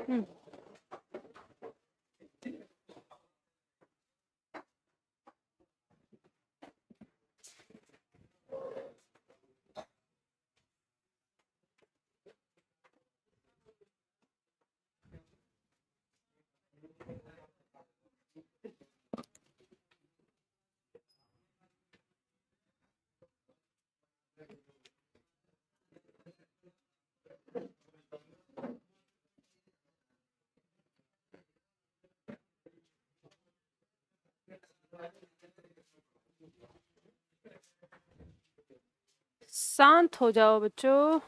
हम्म। शांत हो जाओ बच्चों।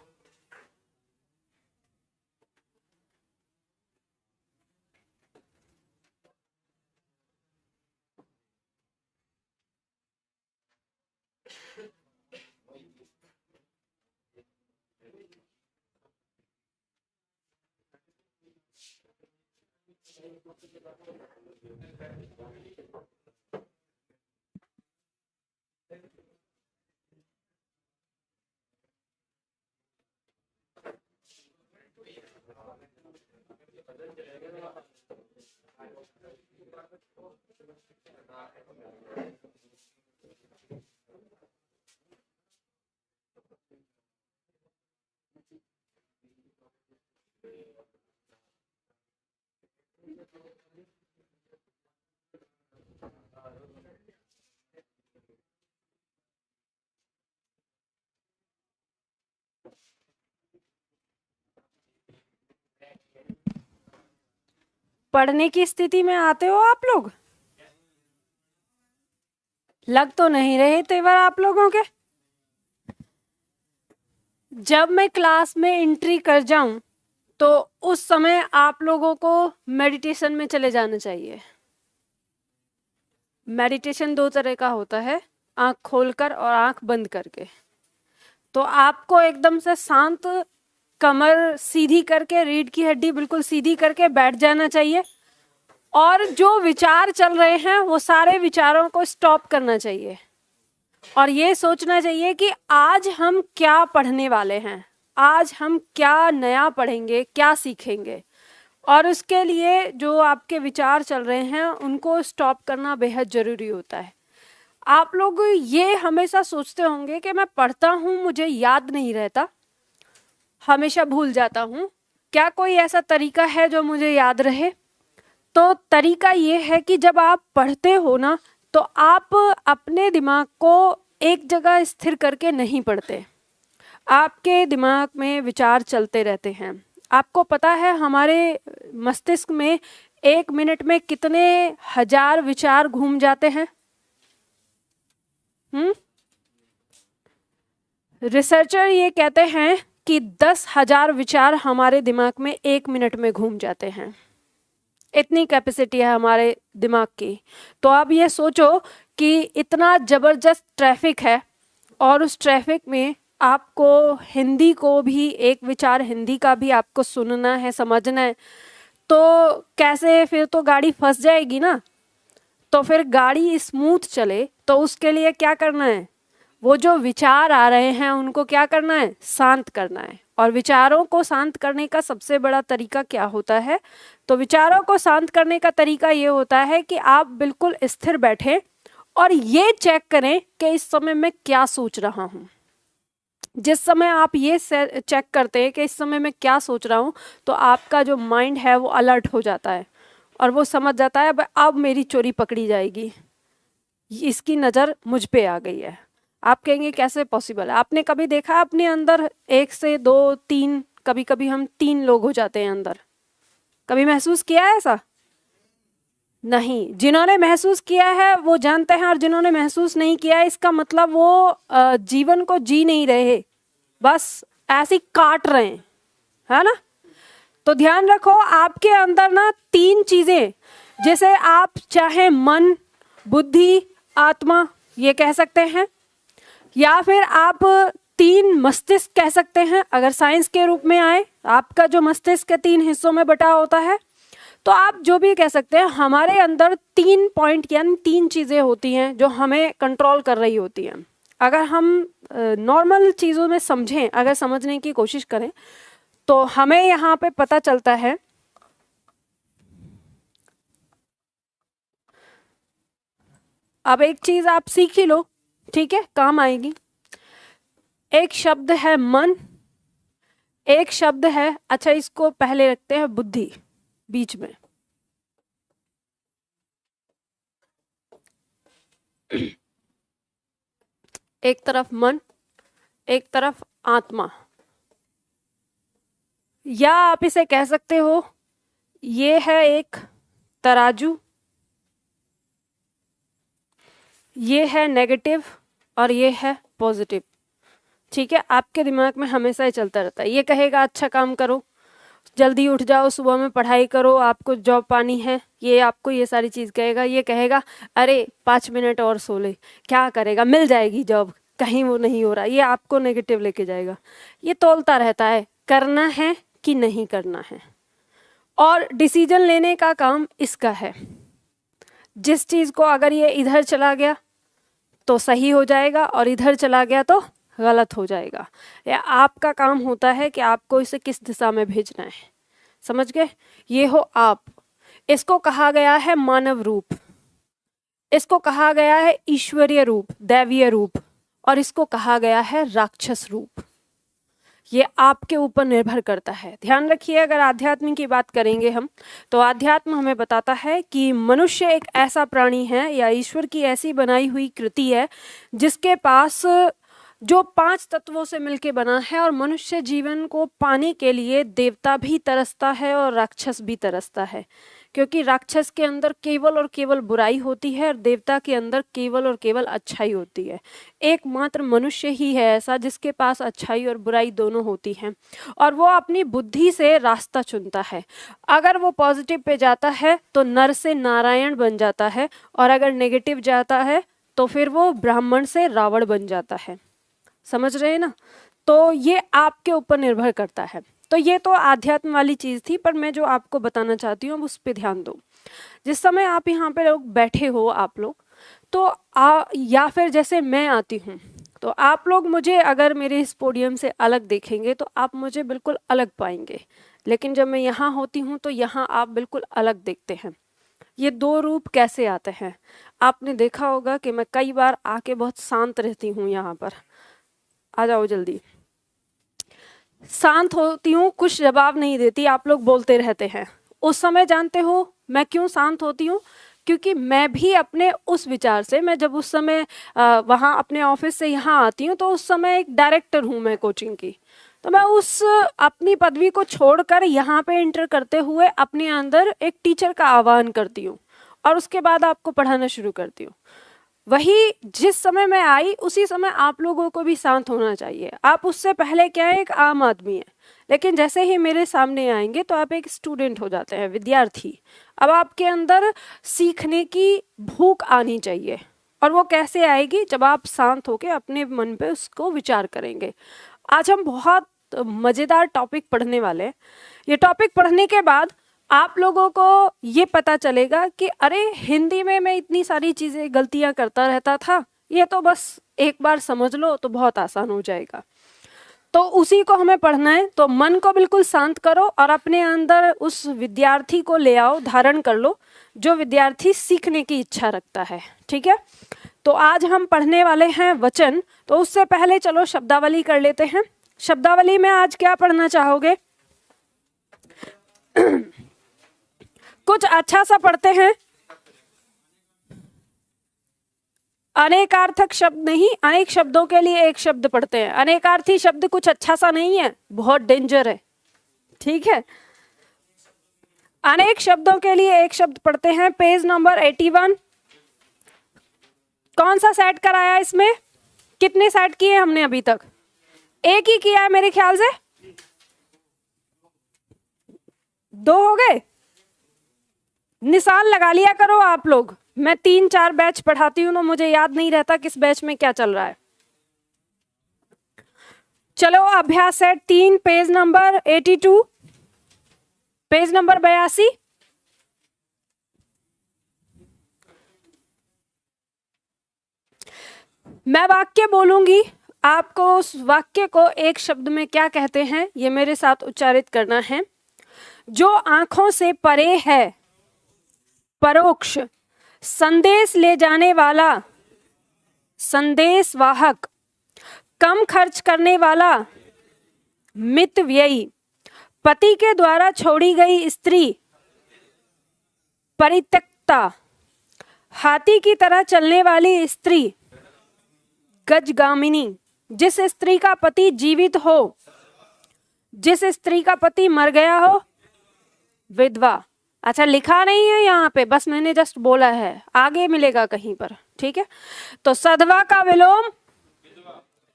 पढ़ने की स्थिति में आते हो आप लोग? लग तो नहीं रहे तेवर आप लोगों के। जब मैं क्लास में एंट्री कर जाऊं तो उस समय आप लोगों को मेडिटेशन में चले जाना चाहिए। मेडिटेशन 2 तरह का होता है, आंख खोलकर और आंख बंद करके। तो आपको एकदम से शांत, कमर सीधी करके, रीढ़ की हड्डी बिल्कुल सीधी करके बैठ जाना चाहिए और जो विचार चल रहे हैं वो सारे विचारों को स्टॉप करना चाहिए और ये सोचना चाहिए कि आज हम क्या पढ़ने वाले हैं, आज हम क्या नया पढ़ेंगे, क्या सीखेंगे। और उसके लिए जो आपके विचार चल रहे हैं उनको स्टॉप करना बेहद ज़रूरी होता है। आप लोग ये हमेशा सोचते होंगे कि मैं पढ़ता हूँ, मुझे याद नहीं रहता, हमेशा भूल जाता हूँ। क्या कोई ऐसा तरीका है जो मुझे याद रहे? तो तरीका ये है कि जब आप पढ़ते हो ना तो आप अपने दिमाग को एक जगह स्थिर करके नहीं पढ़ते। आपके दिमाग में विचार चलते रहते हैं। आपको पता है हमारे मस्तिष्क में 1 मिनट में कितने हजार विचार घूम जाते हैं? रिसर्चर ये कहते हैं कि 10,000 विचार हमारे दिमाग में 1 मिनट में घूम जाते हैं। इतनी कैपेसिटी है हमारे दिमाग की। तो आप ये सोचो कि इतना ज़बरदस्त ट्रैफिक है और उस ट्रैफिक में आपको हिंदी को भी, एक विचार हिंदी का भी आपको सुनना है, समझना है, तो कैसे? फिर तो गाड़ी फंस जाएगी ना। तो फिर गाड़ी स्मूथ चले तो उसके लिए क्या करना है? वो जो विचार आ रहे हैं उनको क्या करना है? शांत करना है। और विचारों को शांत करने का सबसे बड़ा तरीका क्या होता है? तो विचारों को शांत करने का तरीका ये होता है कि आप बिल्कुल स्थिर बैठें और ये चेक करें कि इस समय मैं क्या सोच रहा हूँ। जिस समय आप ये चेक करते हैं कि इस समय मैं क्या सोच रहा हूँ तो आपका जो माइंड है वो अलर्ट हो जाता है और वो समझ जाता है अब मेरी चोरी पकड़ी जाएगी, इसकी नज़र मुझ पे आ गई है। आप कहेंगे कैसे पॉसिबल है? आपने कभी देखा अपने अंदर 1 से 2, 3, कभी कभी हम 3 लोग हो जाते हैं अंदर? कभी महसूस किया है ऐसा? नहीं। जिन्होंने महसूस किया है वो जानते हैं और जिन्होंने महसूस नहीं किया है इसका मतलब वो जीवन को जी नहीं रहे, बस ऐसे ही काट रहे हैं, है ना? तो ध्यान रखो आपके अंदर ना 3 चीजें, जैसे आप चाहे मन, बुद्धि, आत्मा ये कह सकते हैं, या फिर आप 3 मस्तिष्क कह सकते हैं। अगर साइंस के रूप में आए, आपका जो मस्तिष्क 3 हिस्सों में बटा होता है, तो आप जो भी कह सकते हैं। हमारे अंदर 3 पॉइंट यानी 3 चीज़ें होती हैं जो हमें कंट्रोल कर रही होती हैं। अगर हम नॉर्मल चीज़ों में समझें, अगर समझने की कोशिश करें तो हमें यहाँ पे पता चलता है अब एक चीज आप सीख ही लो, ठीक है, काम आएगी। एक शब्द है मन, एक शब्द है, अच्छा इसको पहले रखते हैं बुद्धि बीच में। एक तरफ मन, एक तरफ आत्मा, या आप इसे कह सकते हो ये है एक तराजू, ये है नेगेटिव और ये है पॉजिटिव, ठीक है। आपके दिमाग में हमेशा ही चलता रहता है, ये कहेगा अच्छा काम करो, जल्दी उठ जाओ, सुबह में पढ़ाई करो, आपको जॉब पानी है, ये आपको ये सारी चीज़ कहेगा। ये कहेगा अरे 5 मिनट और सो ले, क्या करेगा, मिल जाएगी जॉब, कहीं वो नहीं हो रहा, ये आपको नेगेटिव लेके जाएगा। ये तोलता रहता है, करना है कि नहीं करना है। और डिसीजन लेने का काम इसका है, जिस चीज़ को अगर ये इधर चला गया तो सही हो जाएगा और इधर चला गया तो गलत हो जाएगा। या आपका काम होता है कि आपको इसे किस दिशा में भेजना है, समझ गए। ये हो आप, इसको कहा गया है मानव रूप, इसको कहा गया है ईश्वरीय रूप, दैवीय रूप, और इसको कहा गया है राक्षस रूप। ये आपके ऊपर निर्भर करता है। ध्यान रखिए, अगर आध्यात्म की बात करेंगे हम, तो आध्यात्म हमें बताता है कि मनुष्य एक ऐसा प्राणी है या ईश्वर की ऐसी बनाई हुई कृति है जिसके पास जो 5 तत्वों से मिलके बना है, और मनुष्य जीवन को पाने के लिए देवता भी तरसता है और राक्षस भी तरसता है, क्योंकि राक्षस के अंदर केवल और केवल बुराई होती है और देवता के अंदर केवल और केवल अच्छाई होती है। एकमात्र मनुष्य ही है ऐसा जिसके पास अच्छाई और बुराई दोनों होती हैं, और वो अपनी बुद्धि से रास्ता चुनता है। अगर वो पॉजिटिव पे जाता है तो नर से नारायण बन जाता है, और अगर नेगेटिव जाता है तो फिर वो ब्राह्मण से रावण बन जाता है। समझ रहे हैं ना। तो ये आपके ऊपर निर्भर करता है। तो ये तो आध्यात्म वाली चीज़ थी, पर मैं जो आपको बताना चाहती हूँ उस पर ध्यान दो। जिस समय आप यहाँ पे लोग बैठे हो, आप लोग तो या फिर जैसे मैं आती हूँ, तो आप लोग मुझे अगर मेरे इस पोडियम से अलग देखेंगे तो आप मुझे बिल्कुल अलग पाएंगे, लेकिन जब मैं यहाँ होती हूँ तो यहाँ आप बिल्कुल अलग देखते हैं। ये 2 रूप कैसे आते हैं? आपने देखा होगा कि मैं कई बार आके बहुत शांत रहती हूँ, यहाँ पर आ जाओ जल्दी, शांत होती हूँ, कुछ जवाब नहीं देती, आप लोग बोलते रहते हैं। उस समय जानते हो मैं क्यों शांत होती हूँ? क्योंकि मैं भी अपने उस विचार से, मैं जब उस समय वहाँ अपने ऑफिस से यहाँ आती हूँ तो उस समय एक डायरेक्टर हूँ मैं कोचिंग की, तो मैं उस अपनी पदवी को छोड़कर यहाँ पे एंटर करते हुए अपने अंदर एक टीचर का आह्वान करती हूँ और उसके बाद आपको पढ़ाना शुरू करती हूँ। वही जिस समय मैं आई उसी समय आप लोगों को भी शांत होना चाहिए। आप उससे पहले क्या है, एक आम आदमी है, लेकिन जैसे ही मेरे सामने आएंगे तो आप एक स्टूडेंट हो जाते हैं, विद्यार्थी। अब आपके अंदर सीखने की भूख आनी चाहिए, और वो कैसे आएगी? जब आप शांत होकर अपने मन पे उसको विचार करेंगे। आज हम बहुत मज़ेदार टॉपिक पढ़ने वाले हैं। ये टॉपिक पढ़ने के बाद आप लोगों को ये पता चलेगा कि अरे हिंदी में मैं इतनी सारी चीज़ें गलतियां करता रहता था, ये तो बस एक बार समझ लो तो बहुत आसान हो जाएगा। तो उसी को हमें पढ़ना है। तो मन को बिल्कुल शांत करो और अपने अंदर उस विद्यार्थी को ले आओ, धारण कर लो, जो विद्यार्थी सीखने की इच्छा रखता है। ठीक है, तो आज हम पढ़ने वाले हैं वचन। तो उससे पहले चलो शब्दावली कर लेते हैं। शब्दावली में आज क्या पढ़ना चाहोगे? कुछ अच्छा सा पढ़ते हैं। अनेकार्थक शब्द नहीं, अनेक शब्दों के लिए एक शब्द पढ़ते हैं। अनेकार्थी शब्द कुछ अच्छा सा नहीं है, बहुत डेंजर है। ठीक है, अनेक शब्दों के लिए एक शब्द पढ़ते हैं। Page number 81। कौन सा सेट कराया? इसमें कितने सेट किए हमने अभी तक? एक ही किया है मेरे ख्याल से। 2 हो गए। निशान लगा लिया करो आप लोग। मैं 3-4 बैच पढ़ाती हूँ तो मुझे याद नहीं रहता किस बैच में क्या चल रहा है। चलो अभ्यास set 3, page number 82, page number 82। मैं वाक्य बोलूंगी, आपको उस वाक्य को एक शब्द में क्या कहते हैं ये मेरे साथ उच्चारित करना है। जो आंखों से परे है, परोक्ष, संदेश ले जाने वाला, संदेश वाहक। कम खर्च करने वाला, मितव्ययी। पति के द्वारा छोड़ी गई स्त्री, परित्यक्ता। हाथी की तरह चलने वाली स्त्री, गजगामिनी। जिस स्त्री का पति जीवित हो, जिस स्त्री का पति मर गया हो, विधवा। अच्छा, लिखा नहीं है यहाँ पे, बस मैंने जस्ट बोला है, आगे मिलेगा कहीं पर, ठीक है। तो सधवा का विलोम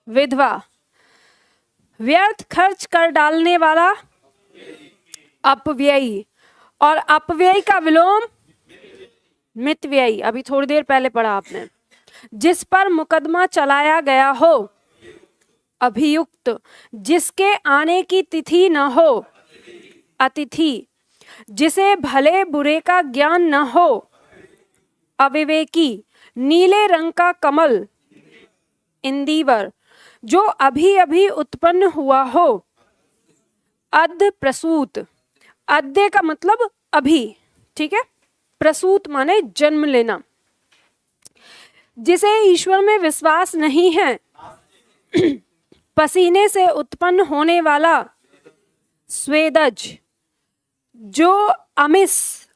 विधवा। व्यर्थ खर्च कर डालने वाला, अपव्ययी। और अपव्ययी का विलोम मितव्ययी, अभी थोड़ी देर पहले पढ़ा आपने। जिस पर मुकदमा चलाया गया हो, अभियुक्त। जिसके आने की तिथि न हो, अतिथि। जिसे भले बुरे का ज्ञान न हो, अविवेकी। नीले रंग का कमल, इंदिवर। जो अभी अभी उत्पन्न हुआ हो, अद्य प्रसूत। अद्य का मतलब अभी, ठीक है। प्रसूत माने जन्म लेना। जिसे ईश्वर में विश्वास नहीं है, पसीने से उत्पन्न होने वाला, स्वेदज। जो अमिस,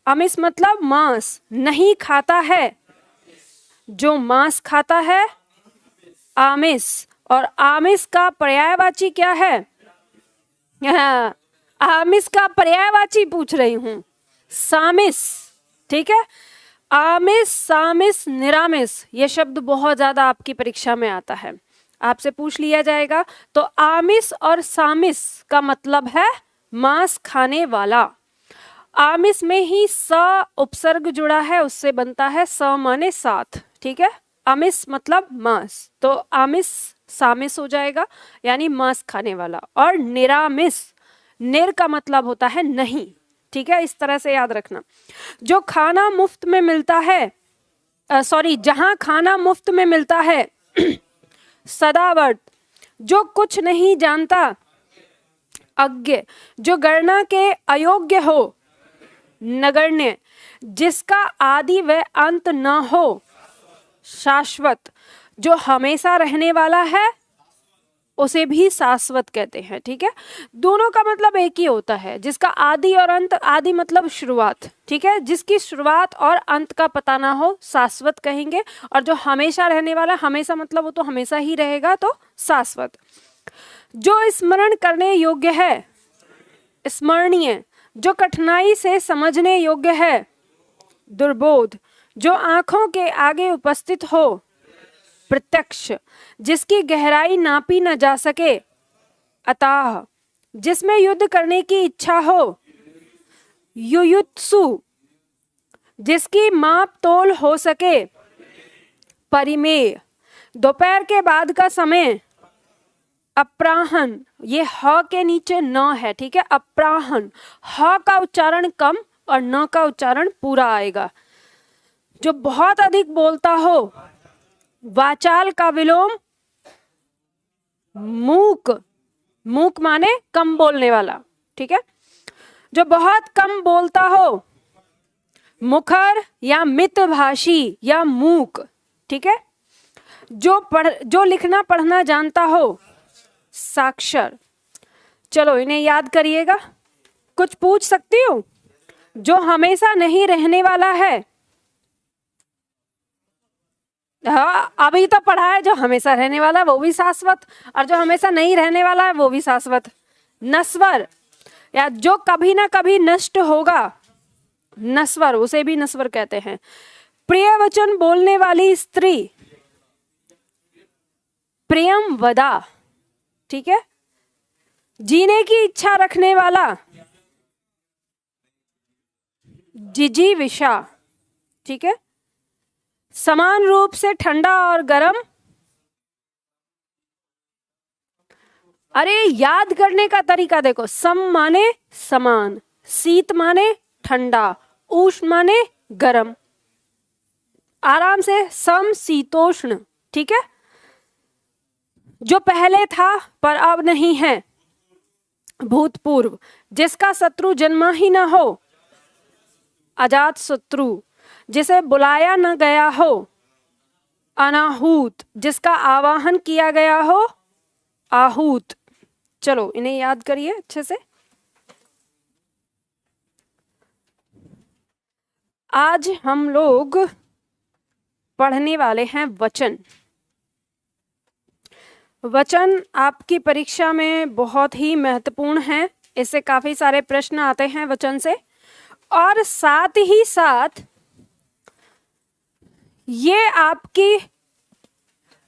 अमिस मतलब मांस, नहीं खाता है, जो मांस खाता है, आमिस। और आमिस का पर्यायवाची क्या है? आमिस का पर्यायवाची पूछ रही हूं, सामिस, ठीक है। आमिस, सामिस, निरामिस, ये शब्द बहुत ज्यादा आपकी परीक्षा में आता है, आपसे पूछ लिया जाएगा। तो आमिस और सामिस का मतलब है मांस खाने वाला। आमिस में ही स उपसर्ग जुड़ा है, उससे बनता है स माने साथ, ठीक है। आमिस मतलब मांस, तो आमिस सामिस हो जाएगा, यानी मांस खाने वाला। और निरामिस, निर का मतलब होता है नहीं, ठीक है। इस तरह से याद रखना। जो खाना मुफ्त में मिलता है, जहां खाना मुफ्त में मिलता है, सदावर्त। जो कुछ नहीं जानता, अज्ञ। जो गणना के अयोग्य हो, नगण्य। जिसका आदि व अंत न हो, शाश्वत। जो हमेशा रहने वाला है, उसे भी शाश्वत कहते हैं, ठीक है। दोनों का मतलब एक ही होता है, जिसका आदि और अंत, आदि मतलब शुरुआत, ठीक है। जिसकी शुरुआत और अंत का पता ना हो, शाश्वत कहेंगे। और जो हमेशा रहने वाला, हमेशा मतलब वो तो हमेशा ही रहेगा, तो शाश्वत। जो स्मरण करने योग्य है, स्मरणीय। जो कठिनाई से समझने योग्य है, दुर्बोध। जो आंखों के आगे उपस्थित हो, प्रत्यक्ष। जिसकी गहराई नापी न जा सके, अताह। जिसमें युद्ध करने की इच्छा हो, युयुत्सु। जिसकी माप तोल हो सके, परिमेय। दोपहर के बाद का समय, अपराहन। ये ह के नीचे न है, ठीक है। अपराहन, ह का उच्चारण कम और न का उच्चारण पूरा आएगा। जो बहुत अधिक बोलता हो, वाचाल का विलोम मूक। मूक माने कम बोलने वाला, ठीक है। जो बहुत कम बोलता हो, मुखर या मितभाषी या मूक, ठीक है। जो लिखना पढ़ना जानता हो, साक्षर। चलो इन्हें याद करिएगा। कुछ पूछ सकती हूँ? जो हमेशा नहीं रहने वाला है, हाँ अभी तो पढ़ा है। जो हमेशा रहने वाला है वो भी शाश्वत, और जो हमेशा नहीं रहने वाला है वो भी शाश्वत। नश्वर, या जो कभी ना कभी नष्ट होगा, नश्वर, उसे भी नश्वर कहते हैं। प्रिय वचन बोलने वाली स्त्री, प्रियम वदा, ठीक है। जीने की इच्छा रखने वाला, जिजीविषा, ठीक है। समान रूप से ठंडा और गर्म, अरे याद करने का तरीका देखो। सम माने समान, शीत माने ठंडा, उष्ण माने गर्म। आराम से, सम शीतोष्ण, ठीक है। जो पहले था पर अब नहीं है, भूतपूर्व। जिसका शत्रु जन्मा ही ना हो, अजात शत्रु। जिसे बुलाया न गया हो, अनाहूत। जिसका आवाहन किया गया हो, आहूत। चलो इन्हें याद करिए अच्छे से। आज हम लोग पढ़ने वाले हैं वचन। वचन आपकी परीक्षा में बहुत ही महत्वपूर्ण है, इससे काफी सारे प्रश्न आते हैं वचन से, और साथ ही साथ ये आपकी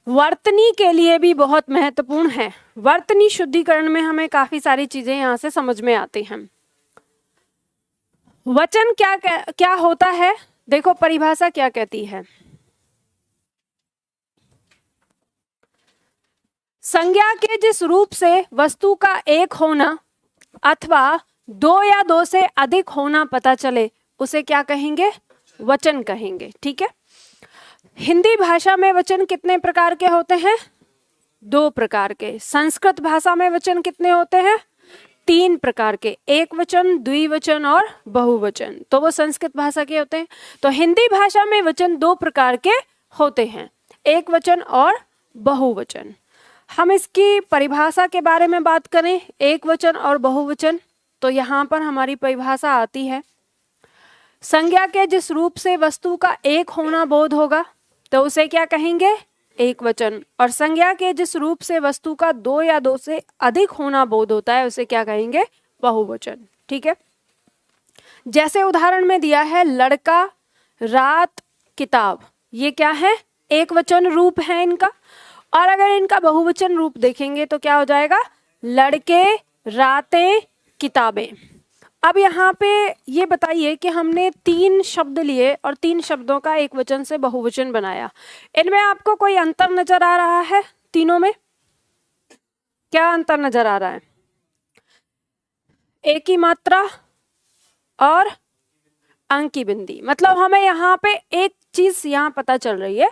वर्तनी के लिए भी बहुत महत्वपूर्ण है। वर्तनी शुद्धिकरण में हमें काफी सारी चीजें यहां से समझ में आती हैं। वचन क्या क्या होता है, देखो परिभाषा क्या कहती है। संज्ञा के जिस रूप से वस्तु का एक होना अथवा दो या दो से अधिक होना पता चले उसे क्या कहेंगे, वचन कहेंगे। ठीक है। हिंदी भाषा में वचन कितने प्रकार के होते हैं, दो प्रकार के। संस्कृत भाषा में वचन कितने होते हैं, तीन प्रकार के, एक वचन, द्विवचन और बहुवचन। तो वो संस्कृत भाषा के होते हैं। तो हिंदी भाषा में वचन दो प्रकार के होते हैं, एक वचन और बहुवचन। हम इसकी परिभाषा के बारे में बात करें, एक वचन और बहुवचन, तो यहाँ पर हमारी परिभाषा आती है, संज्ञा के जिस रूप से वस्तु का एक होना बोध होगा तो उसे क्या कहेंगे, एक वचन। और संज्ञा के जिस रूप से वस्तु का दो या दो से अधिक होना बोध होता है उसे क्या कहेंगे, बहुवचन। ठीक है। जैसे उदाहरण में दिया है लड़का, रात, किताब, ये क्या है, एक वचन रूप है इनका। और अगर इनका बहुवचन रूप देखेंगे तो क्या हो जाएगा, लड़के, रातें, किताबें। अब यहाँ पे ये बताइए कि हमने तीन शब्द लिए और तीन शब्दों का एक वचन से बहुवचन बनाया, इनमें आपको कोई अंतर नजर आ रहा है, तीनों में क्या अंतर नजर आ रहा है, एक ही मात्रा और अंक की बिंदी। मतलब हमें यहाँ पे एक चीज यहाँ पता चल रही है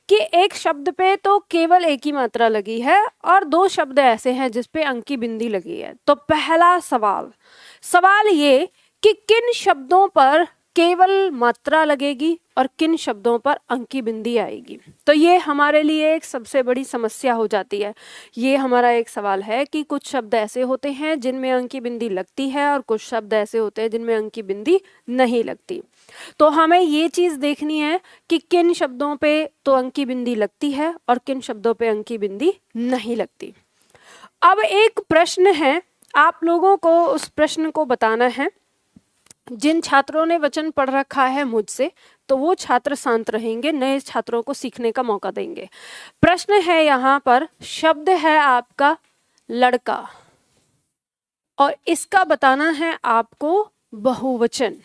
कि एक शब्द पे तो केवल एक ही मात्रा लगी है और दो शब्द ऐसे हैं जिसपे अंक की बिंदी लगी है। तो पहला सवाल ये कि किन शब्दों पर केवल मात्रा लगेगी और किन शब्दों पर अंक की बिंदी आएगी। तो ये हमारे लिए एक सबसे बड़ी समस्या हो जाती है। ये हमारा एक सवाल है कि कुछ शब्द ऐसे होते हैं जिनमें अंक की बिंदी लगती है और कुछ शब्द ऐसे होते हैं जिनमें अंक की बिंदी नहीं लगती। तो हमें ये चीज़ देखनी है कि किन शब्दों पे तो अंक की बिंदी लगती है और किन शब्दों पे अंक की बिंदी नहीं लगती। अब एक प्रश्न है, आप लोगों को उस प्रश्न को बताना है। जिन छात्रों ने वचन पढ़ रखा है मुझसे तो वो छात्र शांत रहेंगे, नए छात्रों को सीखने का मौका देंगे। प्रश्न है यहाँ पर, शब्द है आपका लड़का और इसका बताना है आपको बहुवचन।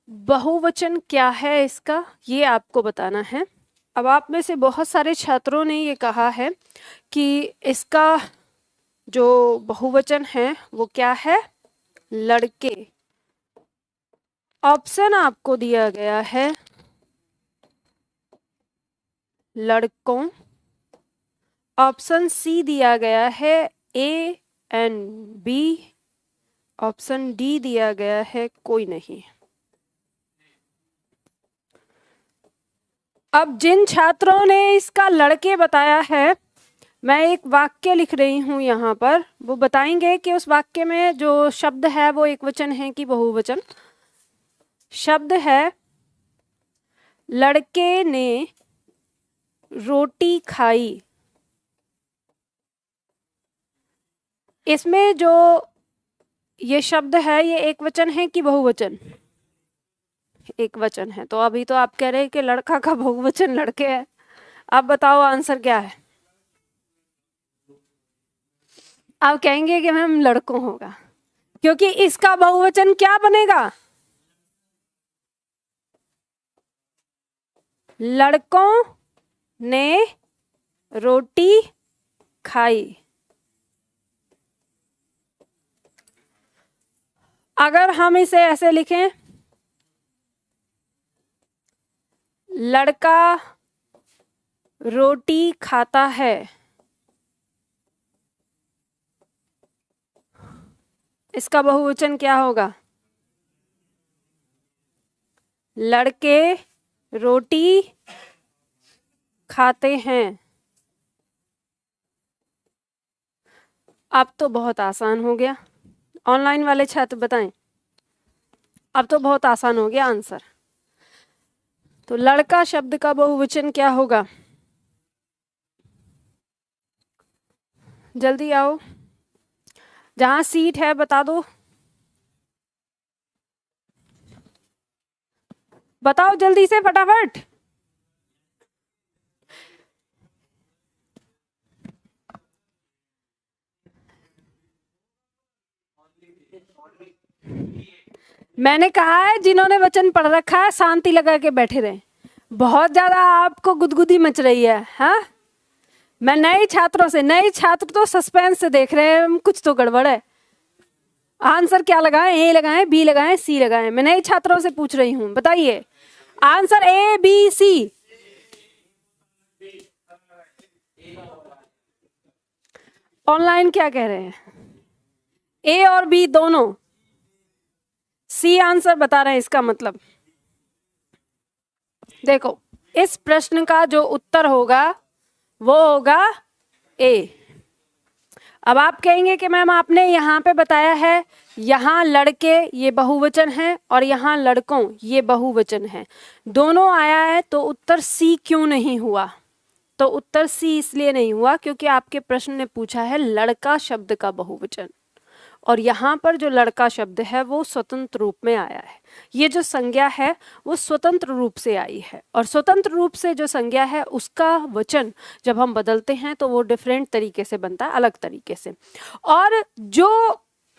बहुवचन क्या है इसका, ये आपको बताना है। अब आप में से बहुत सारे छात्रों ने ये कहा है कि इसका जो बहुवचन है वो क्या है, लड़के। ऑप्शन आपको दिया गया है लड़कों, ऑप्शन सी दिया गया है A and B, option D दिया गया है कोई नहीं। अब जिन छात्रों ने इसका लड़के बताया है, मैं एक वाक्य लिख रही हूं यहाँ पर, वो बताएंगे कि उस वाक्य में जो शब्द है वो एक वचन है कि बहुवचन। शब्द है लड़के ने रोटी खाई। इसमें जो ये शब्द है ये एक वचन है कि बहुवचन, एक वचन है। तो अभी तो आप कह रहे हैं कि लड़का का बहुवचन लड़के है। आप बताओ आंसर क्या है। आप कहेंगे कि मैम लड़कों होगा, क्योंकि इसका बहुवचन क्या बनेगा, लड़कों ने रोटी खाई। अगर हम इसे ऐसे लिखें, लड़का रोटी खाता है, इसका बहुवचन क्या होगा, लड़के रोटी खाते हैं। अब तो बहुत आसान हो गया। ऑनलाइन वाले छात्र बताएं, अब तो बहुत आसान हो गया आंसर। तो लड़का शब्द का बहुवचन क्या होगा? जल्दी आओ, जहां सीट है बता दो, बताओ जल्दी से फटाफट। मैंने कहा है जिन्होंने वचन पढ़ रखा है शांति लगा के बैठे रहे। बहुत ज्यादा आपको गुदगुदी मच रही है। हाँ, मैं नए छात्रों से, नए छात्र तो सस्पेंस से देख रहे हैं कुछ तो गड़बड़ है। आंसर क्या लगाएं? ए लगाएं, बी लगाएं, सी लगाएं? मैं नए छात्रों से पूछ रही हूं, बताइए answer A B C. Online क्या कह रहे हैं? ए और बी दोनों। सी आंसर बता रहे हैं। इसका मतलब देखो, इस प्रश्न का जो उत्तर होगा वो होगा ए। अब आप कहेंगे कि मैम आपने यहाँ पे बताया है यहाँ लड़के ये बहुवचन है और यहाँ लड़कों ये बहुवचन है, दोनों आया है, तो उत्तर सी क्यों नहीं हुआ? तो उत्तर सी इसलिए नहीं हुआ क्योंकि आपके प्रश्न ने पूछा है लड़का शब्द का बहुवचन, और यहाँ पर जो लड़का शब्द है वो स्वतंत्र रूप में आया है। ये जो संज्ञा है वो स्वतंत्र रूप से आई है, और स्वतंत्र रूप से जो संज्ञा है उसका वचन जब हम बदलते हैं तो वो डिफरेंट तरीके से बनता है, अलग तरीके से। और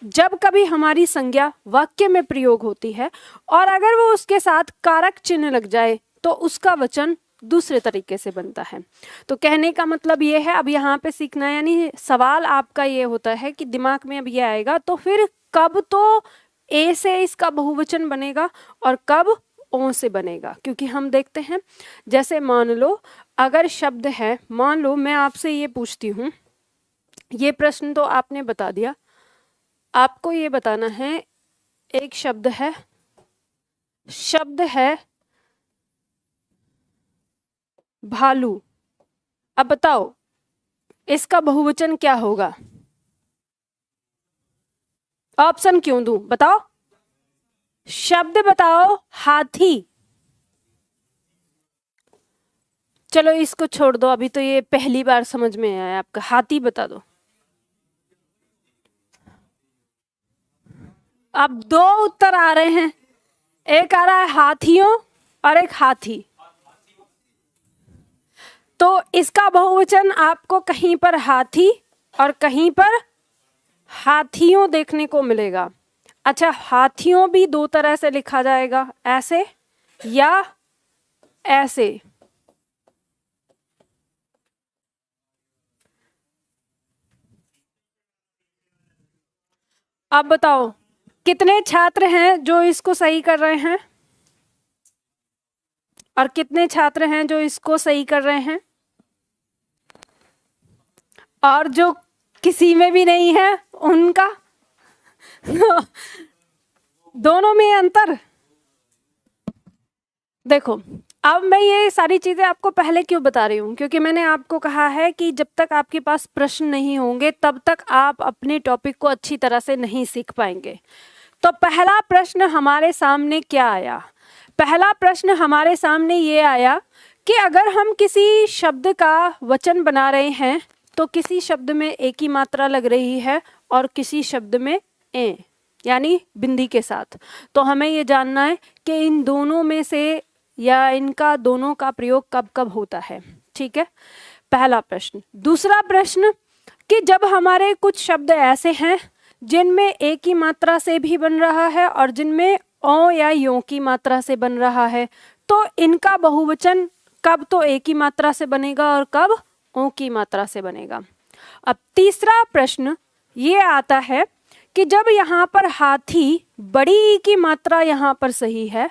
जब कभी हमारी संज्ञा वाक्य में प्रयोग होती है और अगर वो उसके साथ कारक चिन्ह लग जाए तो उसका वचन दूसरे तरीके से बनता है। तो कहने का मतलब ये है, अब यहाँ पे सीखना, यानी सवाल आपका ये होता है कि दिमाग में अब ये आएगा तो फिर कब तो ए से इसका बहुवचन बनेगा और कब ओ से बनेगा। क्योंकि हम देखते हैं, जैसे मान लो अगर शब्द है, मान लो मैं आपसे ये पूछती हूँ, ये प्रश्न तो आपने बता दिया, आपको ये बताना है एक शब्द है, शब्द है भालू। अब बताओ इसका बहुवचन क्या होगा? ऑप्शन क्यों दूं, बताओ। शब्द बताओ हाथी। चलो इसको छोड़ दो, अभी तो ये पहली बार समझ में आया आपका। हाथी बता दो। अब दो उत्तर आ रहे हैं, एक आ रहा है हाथियों और एक हाथी। तो इसका बहुवचन आपको कहीं पर हाथी और कहीं पर हाथियों देखने को मिलेगा। अच्छा, हाथियों भी दो तरह से लिखा जाएगा, ऐसे या ऐसे। अब बताओ कितने छात्र हैं जो इसको सही कर रहे हैं और कितने छात्र हैं जो इसको सही कर रहे हैं, और जो किसी में भी नहीं है उनका दोनों में अंतर। देखो, अब मैं ये सारी चीजें आपको पहले क्यों बता रही हूँ, क्योंकि मैंने आपको कहा है कि जब तक आपके पास प्रश्न नहीं होंगे तब तक आप अपने टॉपिक को अच्छी तरह से नहीं सीख पाएंगे। तो पहला प्रश्न हमारे सामने क्या आया? पहला प्रश्न हमारे सामने ये आया कि अगर हम किसी शब्द का वचन बना रहे हैं तो किसी शब्द में एक ही मात्रा लग रही है और किसी शब्द में ए, यानी बिंदी के साथ, तो हमें ये जानना है कि इन दोनों में से या इनका दोनों का प्रयोग कब कब होता है। ठीक है, पहला प्रश्न। दूसरा प्रश्न कि जब हमारे कुछ शब्द ऐसे हैं जिनमें एक ही मात्रा से भी बन रहा है और जिनमें ओ या यो की मात्रा से बन रहा है, तो इनका बहुवचन कब तो एक ही मात्रा से बनेगा और कब ओ की मात्रा से बनेगा। अब तीसरा प्रश्न ये आता है कि जब यहाँ पर हाथी बड़ी ई की मात्रा यहाँ पर सही है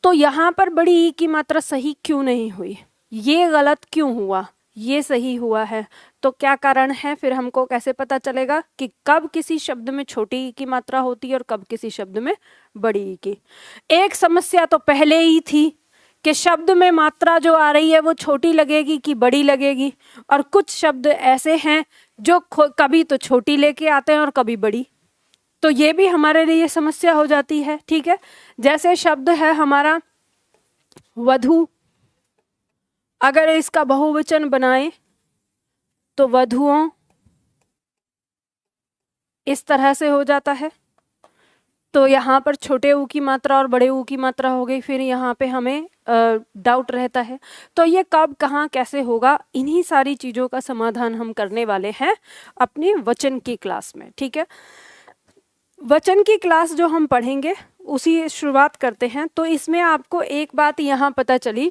तो यहाँ पर बड़ी ई की मात्रा सही क्यों नहीं हुई, ये गलत क्यों हुआ, ये सही हुआ है। तो क्या कारण है, फिर हमको कैसे पता चलेगा कि कब किसी शब्द में छोटी ई की मात्रा होती है और कब किसी शब्द में बड़ी ई की। एक समस्या तो पहले ही थी कि शब्द में मात्रा जो आ रही है वो छोटी लगेगी कि बड़ी लगेगी, और कुछ शब्द ऐसे हैं जो कभी तो छोटी लेके आते हैं और कभी बड़ी, तो ये भी हमारे लिए समस्या हो जाती है। ठीक है, जैसे शब्द है हमारा वधू, अगर इसका बहुवचन बनाए तो वधुओं, इस तरह से हो जाता है। तो यहाँ पर छोटे ऊ की मात्रा और बड़े ऊ की मात्रा हो गई, फिर यहाँ पे हमें डाउट रहता है। तो ये कब कहाँ कैसे होगा, इन्हीं सारी चीज़ों का समाधान हम करने वाले हैं अपनी वचन की क्लास में। ठीक है, वचन की क्लास जो हम पढ़ेंगे उसी शुरुआत करते हैं। तो इसमें आपको एक बात यहाँ पता चली,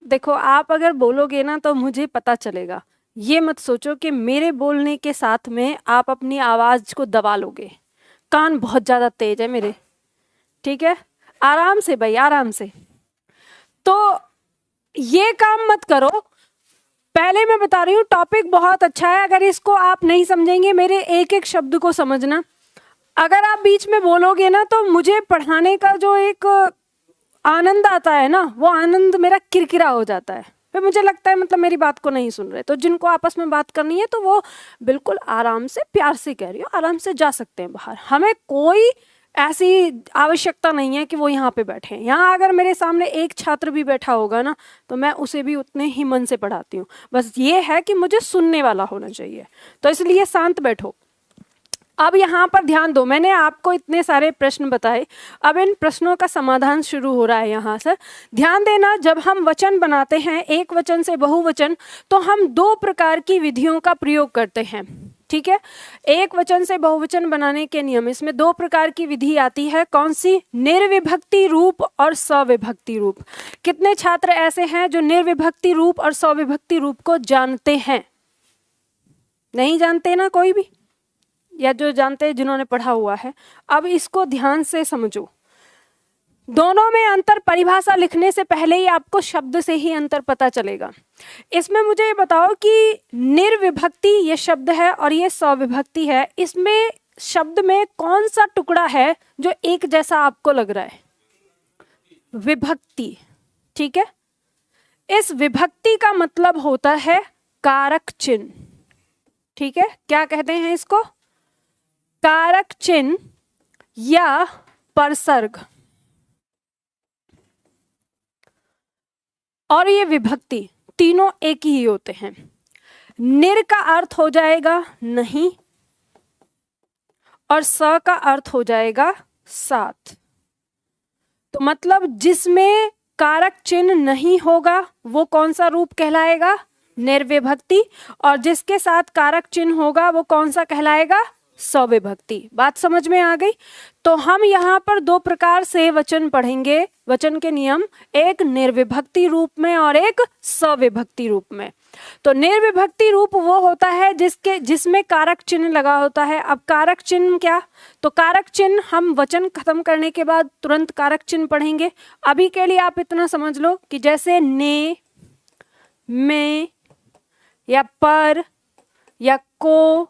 देखो आप अगर बोलोगे ना तो मुझे पता चलेगा, ये मत सोचो कि मेरे बोलने के साथ में आप अपनी आवाज़ को दबा लोगे। कान बहुत ज़्यादा तेज है मेरे, ठीक है, आराम से भाई, आराम से। तो ये काम मत करो। पहले मैं बता रही हूँ टॉपिक बहुत अच्छा है, अगर इसको आप नहीं समझेंगे, मेरे एक एक शब्द को समझना। अगर आप बीच में बोलोगे ना तो मुझे पढ़ाने का जो एक आनंद आता है ना, वो आनंद मेरा किरकिरा हो जाता है। फिर मुझे लगता है मतलब मेरी बात को नहीं सुन रहे। तो जिनको आपस में बात करनी है तो वो बिल्कुल आराम से, प्यार से कह रही हो, आराम से जा सकते हैं बाहर। हमें कोई ऐसी आवश्यकता नहीं है कि वो यहाँ पे बैठे। यहाँ अगर मेरे सामने एक छात्र भी बैठा होगा ना तो मैं उसे भी उतने ही मन से पढ़ाती हूँ। बस ये है कि मुझे सुनने वाला होना चाहिए, तो इसलिए शांत बैठो। अब यहाँ पर ध्यान दो, मैंने आपको इतने सारे प्रश्न बताए, अब इन प्रश्नों का समाधान शुरू हो रहा है यहाँ से। ध्यान देना, जब हम वचन बनाते हैं एक वचन से बहुवचन, तो हम दो प्रकार की विधियों का प्रयोग करते हैं। ठीक है, एक वचन से बहुवचन बनाने के नियम, इसमें दो प्रकार की विधि आती है। कौन सी? निर्विभक्ति रूप और सविभक्ति रूप। कितने छात्र ऐसे हैं जो निर्विभक्ति रूप और सविभक्ति रूप को जानते हैं? नहीं जानते ना कोई भी, या जो जानते हैं जिन्होंने पढ़ा हुआ है। अब इसको ध्यान से समझो, दोनों में अंतर परिभाषा लिखने से पहले ही आपको शब्द से ही अंतर पता चलेगा। इसमें मुझे ये बताओ कि निर्विभक्ति ये शब्द है और ये सविभक्ति है, इसमें शब्द में कौन सा टुकड़ा है जो एक जैसा आपको लग रहा है? विभक्ति। ठीक है, इस विभक्ति का मतलब होता है कारक चिन्ह। ठीक है, क्या कहते हैं इसको? कारक चिन्ह या परसर्ग। और ये विभक्ति तीनों एक ही होते हैं। निर का अर्थ हो जाएगा नहीं, और स का अर्थ हो जाएगा साथ। तो मतलब जिसमें कारक चिन्ह नहीं होगा वो कौन सा रूप कहलाएगा? निर्विभक्ति। और जिसके साथ कारक चिन्ह होगा वो कौन सा कहलाएगा? सविभक्ति। बात समझ में आ गई? तो हम यहाँ पर दो प्रकार से वचन पढ़ेंगे, वचन के नियम, एक निर्विभक्ति रूप में और एक सविभक्ति रूप में। तो निर्विभक्ति रूप वो होता है जिसमें कारक चिन्ह लगा होता है। अब कारक चिन्ह क्या? तो कारक चिन्ह हम वचन खत्म करने के बाद तुरंत कारक चिन्ह पढ़ेंगे। अभी के लिए आप इतना समझ लो कि जैसे ने, में, या पर, या को,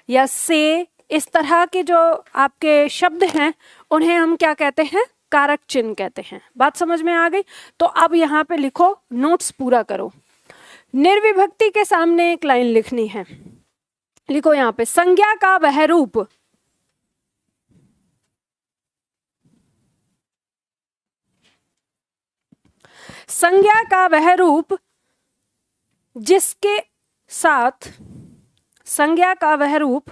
या से, इस तरह के जो आपके शब्द हैं उन्हें हम क्या कहते हैं? कारक चिन्ह कहते हैं। बात समझ में आ गई? तो अब यहाँ पे लिखो, नोट्स पूरा करो। निर्विभक्ति के सामने एक लाइन लिखनी है, लिखो यहाँ पे, संज्ञा का वह रूप संज्ञा का वह रूप जिसके साथ, संज्ञा का वह रूप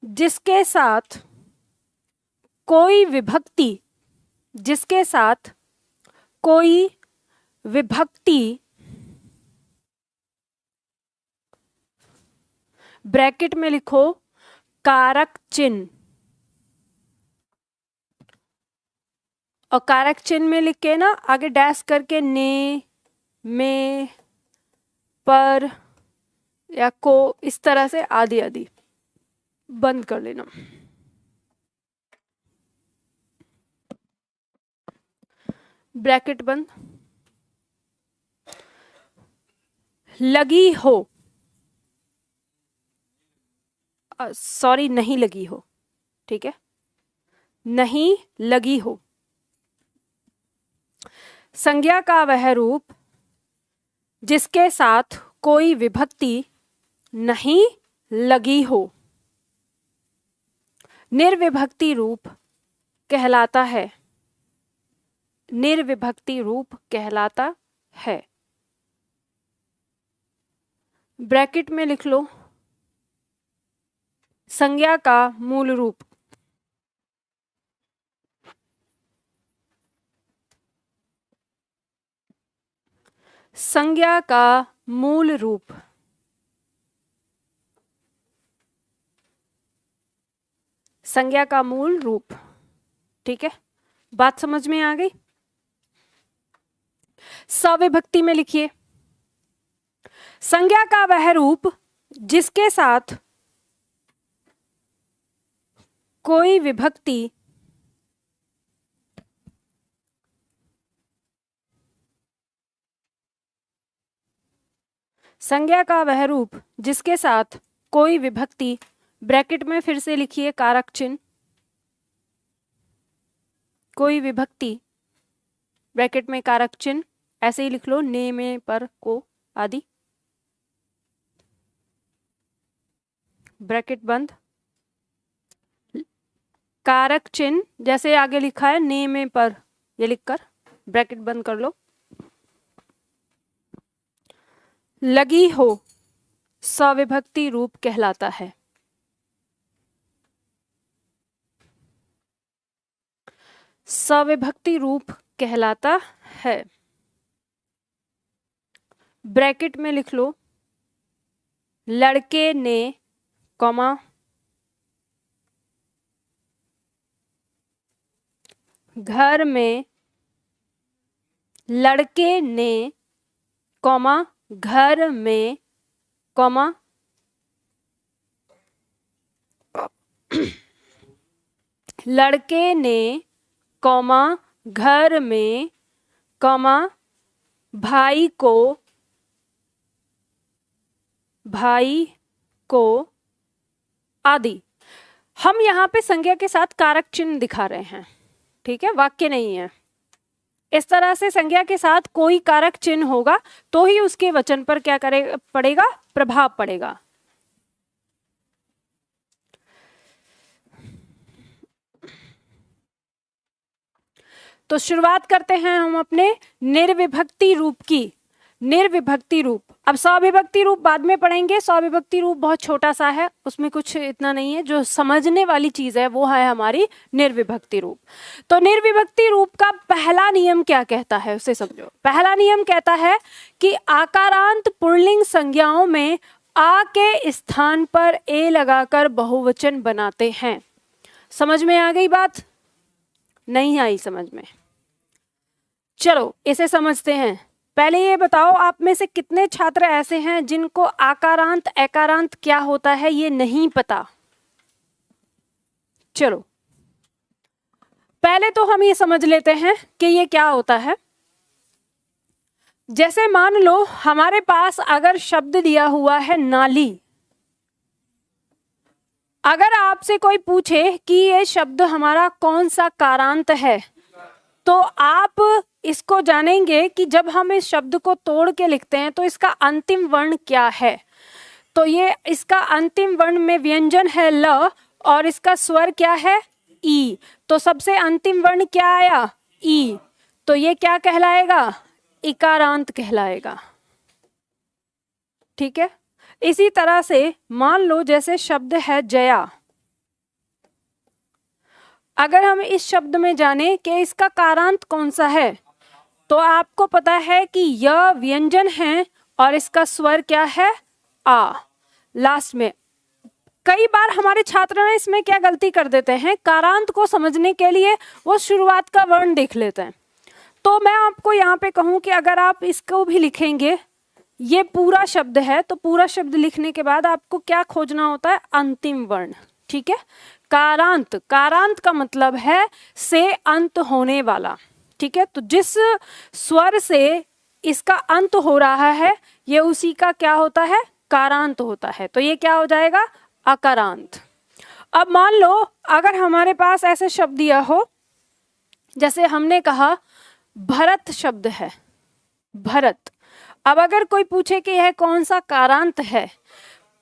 जिसके साथ कोई विभक्ति, जिसके साथ कोई विभक्ति, ब्रैकेट में लिखो कारक चिन्ह, और कारक चिन्ह में लिख के ना आगे डैश करके ने, में, पर या को, इस तरह से आदि आदि बंद कर लेना। ब्रैकेट बंद, लगी हो, सॉरी नहीं लगी हो, ठीक है, नहीं लगी हो। संज्ञा का वह रूप जिसके साथ कोई विभक्ति नहीं लगी हो निर्विभक्ति रूप कहलाता है, निर्विभक्ति रूप कहलाता है। ब्रैकेट में लिख लो संज्ञा का मूल रूप, संज्ञा का मूल रूप, संज्ञा का मूल रूप, ठीक है, बात समझ में आ गई। सविभक्ति में लिखिए संज्ञा का वह रूप जिसके साथ कोई विभक्ति संज्ञा का वह रूप जिसके साथ कोई विभक्ति, ब्रैकेट में फिर से लिखिए कारक चिन्ह, कोई विभक्ति, ब्रैकेट में कारक चिन्ह, ऐसे ही लिख लो ने में पर को आदि, ब्रैकेट बंद, कारक चिन्ह जैसे आगे लिखा है ने में पर, ये लिखकर ब्रैकेट बंद कर लो। लगी हो सविभक्ति रूप कहलाता है। सविभक्ति रूप कहलाता है। ब्रैकेट में लिख लो लड़के ने कॉमा घर में, लड़के ने कॉमा घर में कॉमा लड़के ने कॉमा घर में कॉमा भाई को आदि। हम यहाँ पे संज्ञा के साथ कारक चिन्ह दिखा रहे हैं, ठीक है, वाक्य नहीं है। इस तरह से संज्ञा के साथ कोई कारक चिन्ह होगा तो ही उसके वचन पर क्या पड़ेगा, प्रभाव पड़ेगा। तो शुरुआत करते हैं हम अपने निर्विभक्ति रूप की। निर्विभक्ति रूप, अब सविभक्ति रूप बाद में पढ़ेंगे। सविभक्ति रूप बहुत छोटा सा है, उसमें कुछ इतना नहीं है, जो समझने वाली चीज है वो है हमारी निर्विभक्ति रूप। तो निर्विभक्ति रूप का पहला नियम क्या कहता है उसे समझो। पहला नियम कहता है कि आकारांत पुल्लिंग संज्ञाओं में आ के स्थान पर ए लगाकर बहुवचन बनाते हैं। समझ में आ गई बात? नहीं आई समझ में? चलो इसे समझते हैं। पहले ये बताओ आप में से कितने छात्र ऐसे हैं जिनको आकारांत एकारांत क्या होता है ये नहीं पता? चलो पहले तो हम ये समझ लेते हैं कि ये क्या होता है। जैसे मान लो हमारे पास अगर शब्द दिया हुआ है नाली, अगर आपसे कोई पूछे कि ये शब्द हमारा कौन सा कारांत है, तो आप इसको जानेंगे कि जब हम इस शब्द को तोड़ के लिखते हैं तो इसका अंतिम वर्ण क्या है। तो ये इसका अंतिम वर्ण में व्यंजन है ल और इसका स्वर क्या है ई। तो सबसे अंतिम वर्ण क्या आया? ई। तो ये क्या कहलाएगा? इकारांत कहलाएगा। ठीक है। इसी तरह से मान लो जैसे शब्द है जया, अगर हम इस शब्द में जाने कि इसका कारांत कौन सा है, तो आपको पता है कि यह व्यंजन है और इसका स्वर क्या है? आ लास्ट में। कई बार हमारे छात्र ना इसमें क्या गलती कर देते हैं, कारांत को समझने के लिए वो शुरुआत का वर्ण देख लेते हैं। तो मैं आपको यहाँ पे कहूँ कि अगर आप इसको भी लिखेंगे, ये पूरा शब्द है, तो पूरा शब्द लिखने के बाद आपको क्या खोजना होता है? अंतिम वर्ण। ठीक है। कारांत, कारांत का मतलब है से अंत होने वाला। ठीक है, तो जिस स्वर से इसका अंत हो रहा है ये उसी का क्या होता है, कारांत होता है। तो ये क्या हो जाएगा, अकारांत। अब मान लो अगर हमारे पास ऐसे शब्द दिया हो, जैसे हमने कहा भरत शब्द है, भरत। अब अगर कोई पूछे कि यह कौन सा कारांत है,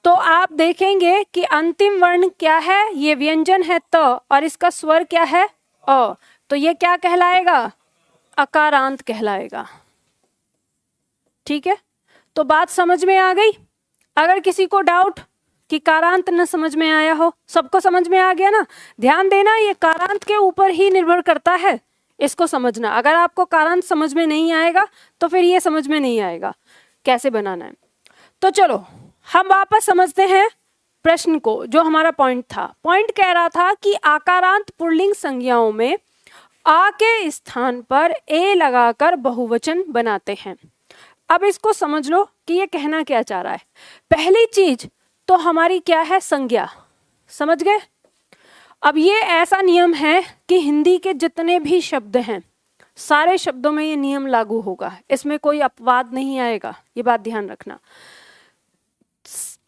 तो आप देखेंगे कि अंतिम वर्ण क्या है, ये व्यंजन है त, और इसका स्वर क्या है, अ। तो ये क्या कहलाएगा, अकारांत कहलाएगा। ठीक है, तो बात समझ में आ गई। अगर किसी को डाउट कि कारांत न समझ में आया हो, सबको समझ में आ गया ना। ध्यान देना, ये कारांत के ऊपर ही निर्भर करता है, इसको समझना। अगर आपको कारांत समझ में नहीं आएगा तो फिर ये समझ में नहीं आएगा कैसे बनाना है। तो चलो हम वापस समझते हैं प्रश्न को, जो हमारा पॉइंट था। पॉइंट कह रहा था कि आकारांत पुल्लिंग संज्ञाओं में आ के स्थान पर ए लगाकर बहुवचन बनाते हैं। अब इसको समझ लो कि ये कहना क्या चाह रहा है। पहली चीज तो हमारी क्या है, संज्ञा। समझ गए। अब ये ऐसा नियम है कि हिंदी के जितने भी शब्द हैं सारे शब्दों में ये नियम लागू होगा, इसमें कोई अपवाद नहीं आएगा, ये बात ध्यान रखना।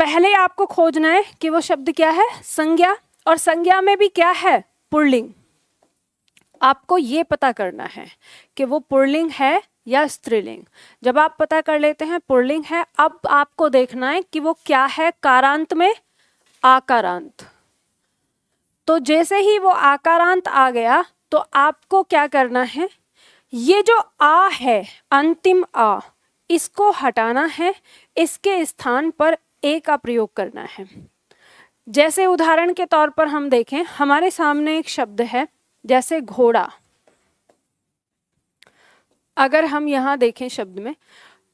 पहले आपको खोजना है कि वो शब्द क्या है, संज्ञा, और संज्ञा में भी क्या है, पुल्लिंग। आपको ये पता करना है कि वो पुल्लिंग है या स्त्रीलिंग। जब आप पता कर लेते हैं पुल्लिंग है, अब आपको देखना है कि वो क्या है, कारांत में आकारांत। तो जैसे ही वो आकारांत आ गया तो आपको क्या करना है, ये जो आ है अंतिम आ, इसको हटाना है, इसके स्थान पर ए का प्रयोग करना है। जैसे उदाहरण के तौर पर हम देखें, हमारे सामने एक शब्द है जैसे घोड़ा। अगर हम यहाँ देखें शब्द में,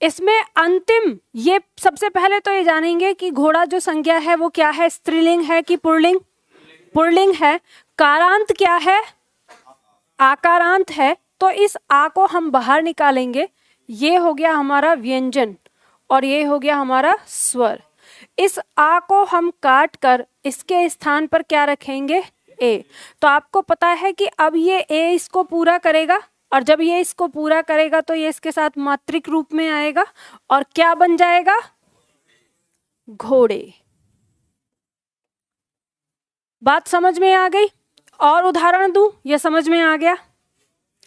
इसमें अंतिम, ये सबसे पहले तो ये जानेंगे कि घोड़ा जो संज्ञा है वो क्या है, स्त्रीलिंग है कि पुल्लिंग, पुल्लिंग है। कारांत क्या है, आकारांत है। तो इस आ को हम बाहर निकालेंगे, ये हो गया हमारा व्यंजन और ये हो गया हमारा स्वर। इस आ को हम काट कर इसके स्थान पर क्या रखेंगे, ए। तो आपको पता है कि अब ये ए इसको पूरा करेगा, और जब ये इसको पूरा करेगा तो ये इसके साथ मात्रिक रूप में आएगा और क्या बन जाएगा, घोड़े। बात समझ में आ गई। और उदाहरण दूं, ये समझ में आ गया,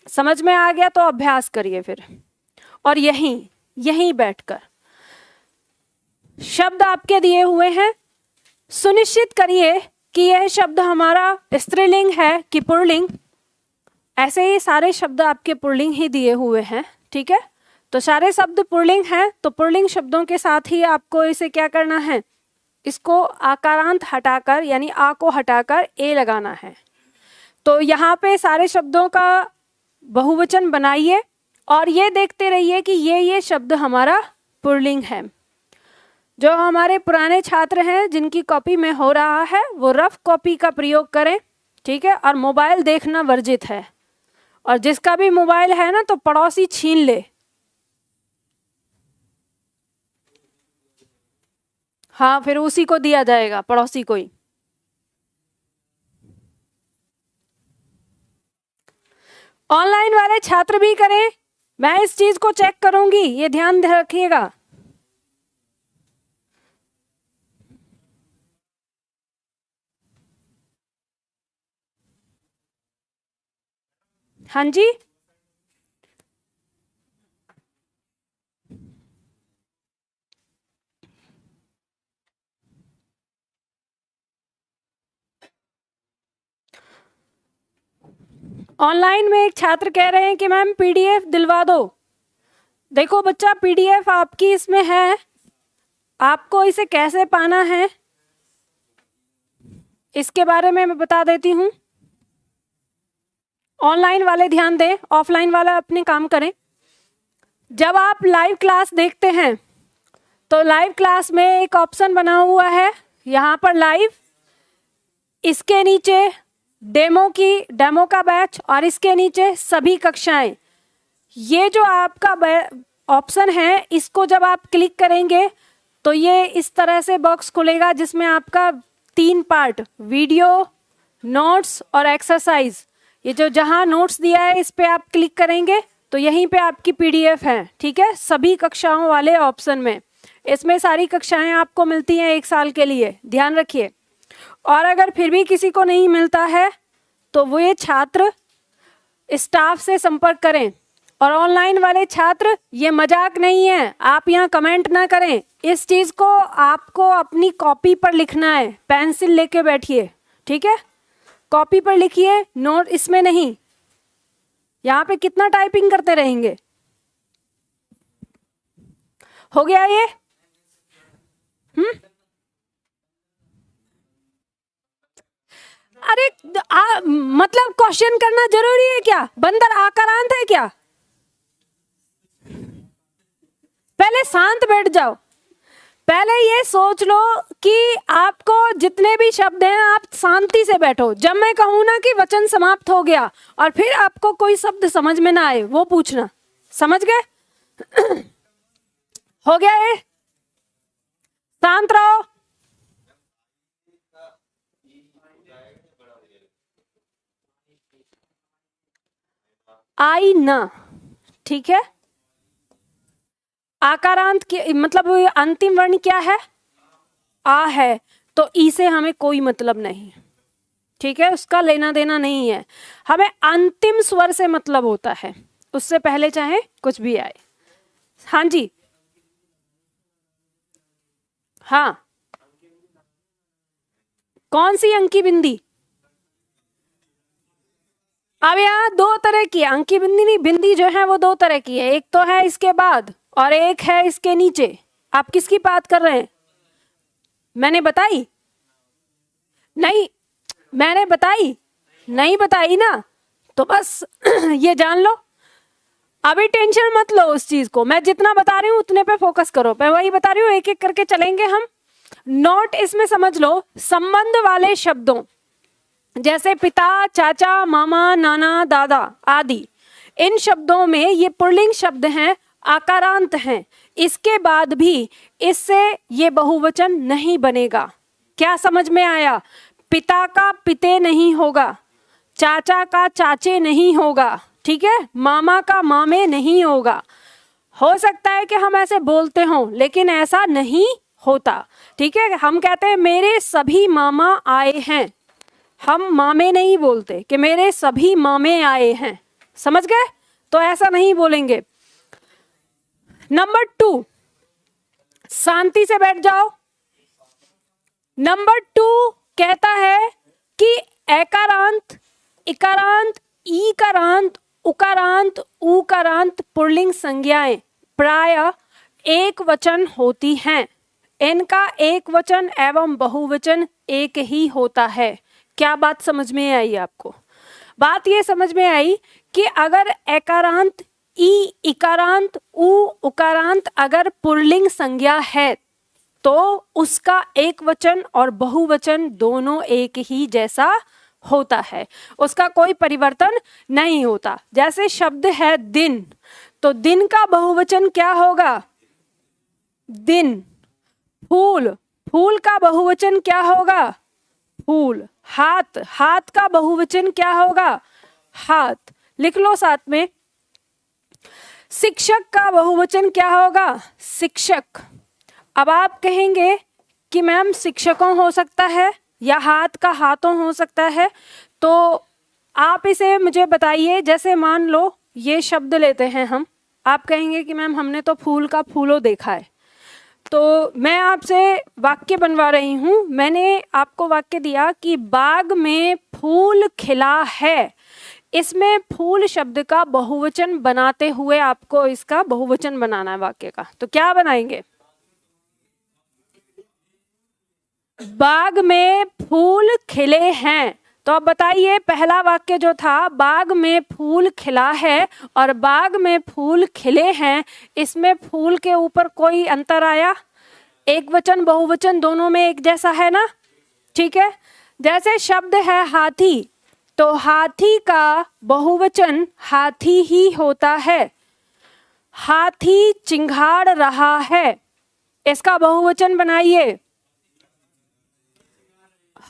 समझ में आ गया तो अभ्यास करिए फिर, और यहीं बैठकर शब्द आपके दिए हुए हैं, सुनिश्चित करिए कि यह शब्द हमारा स्त्रीलिंग है कि पुल्लिंग। ऐसे ही सारे शब्द आपके पुल्लिंग ही दिए हुए हैं, ठीक है। तो सारे शब्द पुल्लिंग हैं, तो पुल्लिंग शब्दों के साथ ही आपको इसे क्या करना है, इसको आकारांत हटाकर यानी आ को हटाकर ए लगाना है। तो यहाँ पे सारे शब्दों का बहुवचन बनाइए और ये देखते रहिए कि ये शब्द हमारा पुल्लिंग है। जो हमारे पुराने छात्र हैं जिनकी कॉपी में हो रहा है वो रफ कॉपी का प्रयोग करें, ठीक है। और मोबाइल देखना वर्जित है, और जिसका भी मोबाइल है ना तो पड़ोसी छीन ले। हाँ, फिर उसी को दिया जाएगा, पड़ोसी को ही। ऑनलाइन वाले छात्र भी करें, मैं इस चीज को चेक करूंगी, ये ध्यान रखिएगा। हाँ जी, ऑनलाइन में एक छात्र कह रहे हैं कि मैम पीडीएफ दिलवा दो। देखो बच्चा, पीडीएफ आपकी इसमें है, आपको इसे कैसे पाना है इसके बारे में मैं बता देती हूँ। ऑनलाइन वाले ध्यान दें, ऑफलाइन वाला अपने काम करें। जब आप लाइव क्लास देखते हैं तो लाइव क्लास में एक ऑप्शन बना हुआ है यहाँ पर लाइव, इसके नीचे डेमो का बैच और इसके नीचे सभी कक्षाएं। ये जो आपका ऑप्शन है इसको जब आप क्लिक करेंगे तो ये इस तरह से बॉक्स खुलेगा जिसमें आपका 3 पार्ट वीडियो, नोट्स और एक्सरसाइज ये जो जहां नोट्स दिया है इस पे आप क्लिक करेंगे तो यहीं पे आपकी पीडीएफ है, ठीक है, सभी कक्षाओं वाले ऑप्शन में। इसमें सारी कक्षाएं आपको मिलती हैं 1 साल के लिए, ध्यान रखिए। और अगर फिर भी किसी को नहीं मिलता है तो वो ये छात्र स्टाफ से संपर्क करें। और ऑनलाइन वाले छात्र, ये मजाक नहीं है, आप यहाँ कमेंट ना करें, इस चीज को आपको अपनी कॉपी पर लिखना है, पेंसिल लेके बैठिए, ठीक है, कॉपी पर लिखिए, नोट इसमें नहीं। यहाँ पे कितना टाइपिंग करते रहेंगे। हो गया ये? अरे मतलब क्वेश्चन करना जरूरी है क्या? बंदर आकारांत है क्या? पहले शांत बैठ जाओ। पहले ये सोच लो कि आपको जितने भी शब्द हैं आप शांति से बैठो। जब मैं कहूं ना कि वचन समाप्त हो गया और फिर आपको कोई शब्द समझ में ना आए, वो पूछना। समझ गए? हो गया ये? शांत रहो। आई ना, ठीक है। आकारांत के मतलब अंतिम वर्ण क्या है? आ है, तो ई से हमें कोई मतलब नहीं, ठीक है, उसका लेना देना नहीं है। हमें अंतिम स्वर से मतलब होता है, उससे पहले चाहे कुछ भी आए। हाँ जी, हाँ, कौन सी अंकी बिंदी? अब यहाँ 2 तरह की अंकी बिंदी नहीं, बिंदी जो है वो 2 तरह की है। एक तो है इसके बाद और एक है इसके नीचे। आप किसकी बात कर रहे हैं? मैंने बताई नहीं? मैंने बताई नहीं? बताई ना, तो बस ये जान लो। अभी टेंशन मत लो उस चीज को, मैं जितना बता रही हूँ उतने पे फोकस करो। मैं वही बता रही हूँ, एक एक करके चलेंगे हम। नोट इसमें समझ लो, संबंध वाले शब्दों जैसे पिता, चाचा, मामा, नाना, दादा आदि, इन शब्दों में ये पुल्लिंग शब्द हैं, आकारांत हैं। इसके बाद भी इससे ये बहुवचन नहीं बनेगा। क्या समझ में आया? पिता का पिते नहीं होगा, चाचा का चाचे नहीं होगा, ठीक है, मामा का मामे नहीं होगा। हो सकता है कि हम ऐसे बोलते हों, लेकिन ऐसा नहीं होता, ठीक है। हम कहते हैं मेरे सभी मामा आए हैं, हम मामे नहीं बोलते कि मेरे सभी मामे आए हैं। समझ गए? तो ऐसा नहीं बोलेंगे। नंबर 2, शांति से बैठ जाओ। नंबर 2 कहता है कि एकारांत, इकारांत, ईकारांत, उकारांत, ऊकारांत पुल्लिंग संज्ञाएं प्रायः एक वचन होती हैं। इनका एक वचन एवं बहुवचन एक ही होता है। क्या बात समझ में आई आपको? बात ये समझ में आई कि अगर एकारांत, ई, इकारांत, उ, उकारांत अगर पुल्लिंग संज्ञा है तो उसका एक वचन और बहुवचन दोनों एक ही जैसा होता है, उसका कोई परिवर्तन नहीं होता। जैसे शब्द है दिन, तो दिन का बहुवचन क्या होगा? दिन। फूल, फूल का बहुवचन क्या होगा? फूल। हाथ, हाथ का बहुवचन क्या होगा? हाथ। लिख लो साथ में। शिक्षक का बहुवचन क्या होगा? शिक्षक। अब आप कहेंगे कि मैम शिक्षकों हो सकता है या हाथ का हाथों हो सकता है, तो आप इसे मुझे बताइए। जैसे मान लो ये शब्द लेते हैं हम, आप कहेंगे कि मैम हमने तो फूल का फूलों देखा है, तो मैं आपसे वाक्य बनवा रही हूँ। मैंने आपको वाक्य दिया कि बाग में फूल खिला है, इसमें फूल शब्द का बहुवचन बनाते हुए आपको इसका बहुवचन बनाना है वाक्य का। तो क्या बनाएंगे? बाग में फूल खिले हैं। तो अब बताइए, पहला वाक्य जो था बाग में फूल खिला है और बाग में फूल खिले हैं, इसमें फूल के ऊपर कोई अंतर आया? एक वचन बहुवचन दोनों में एक जैसा है ना, ठीक है। जैसे शब्द है हाथी, तो हाथी का बहुवचन हाथी ही होता है। हाथी चिंघाड़ रहा है, इसका बहुवचन बनाइए।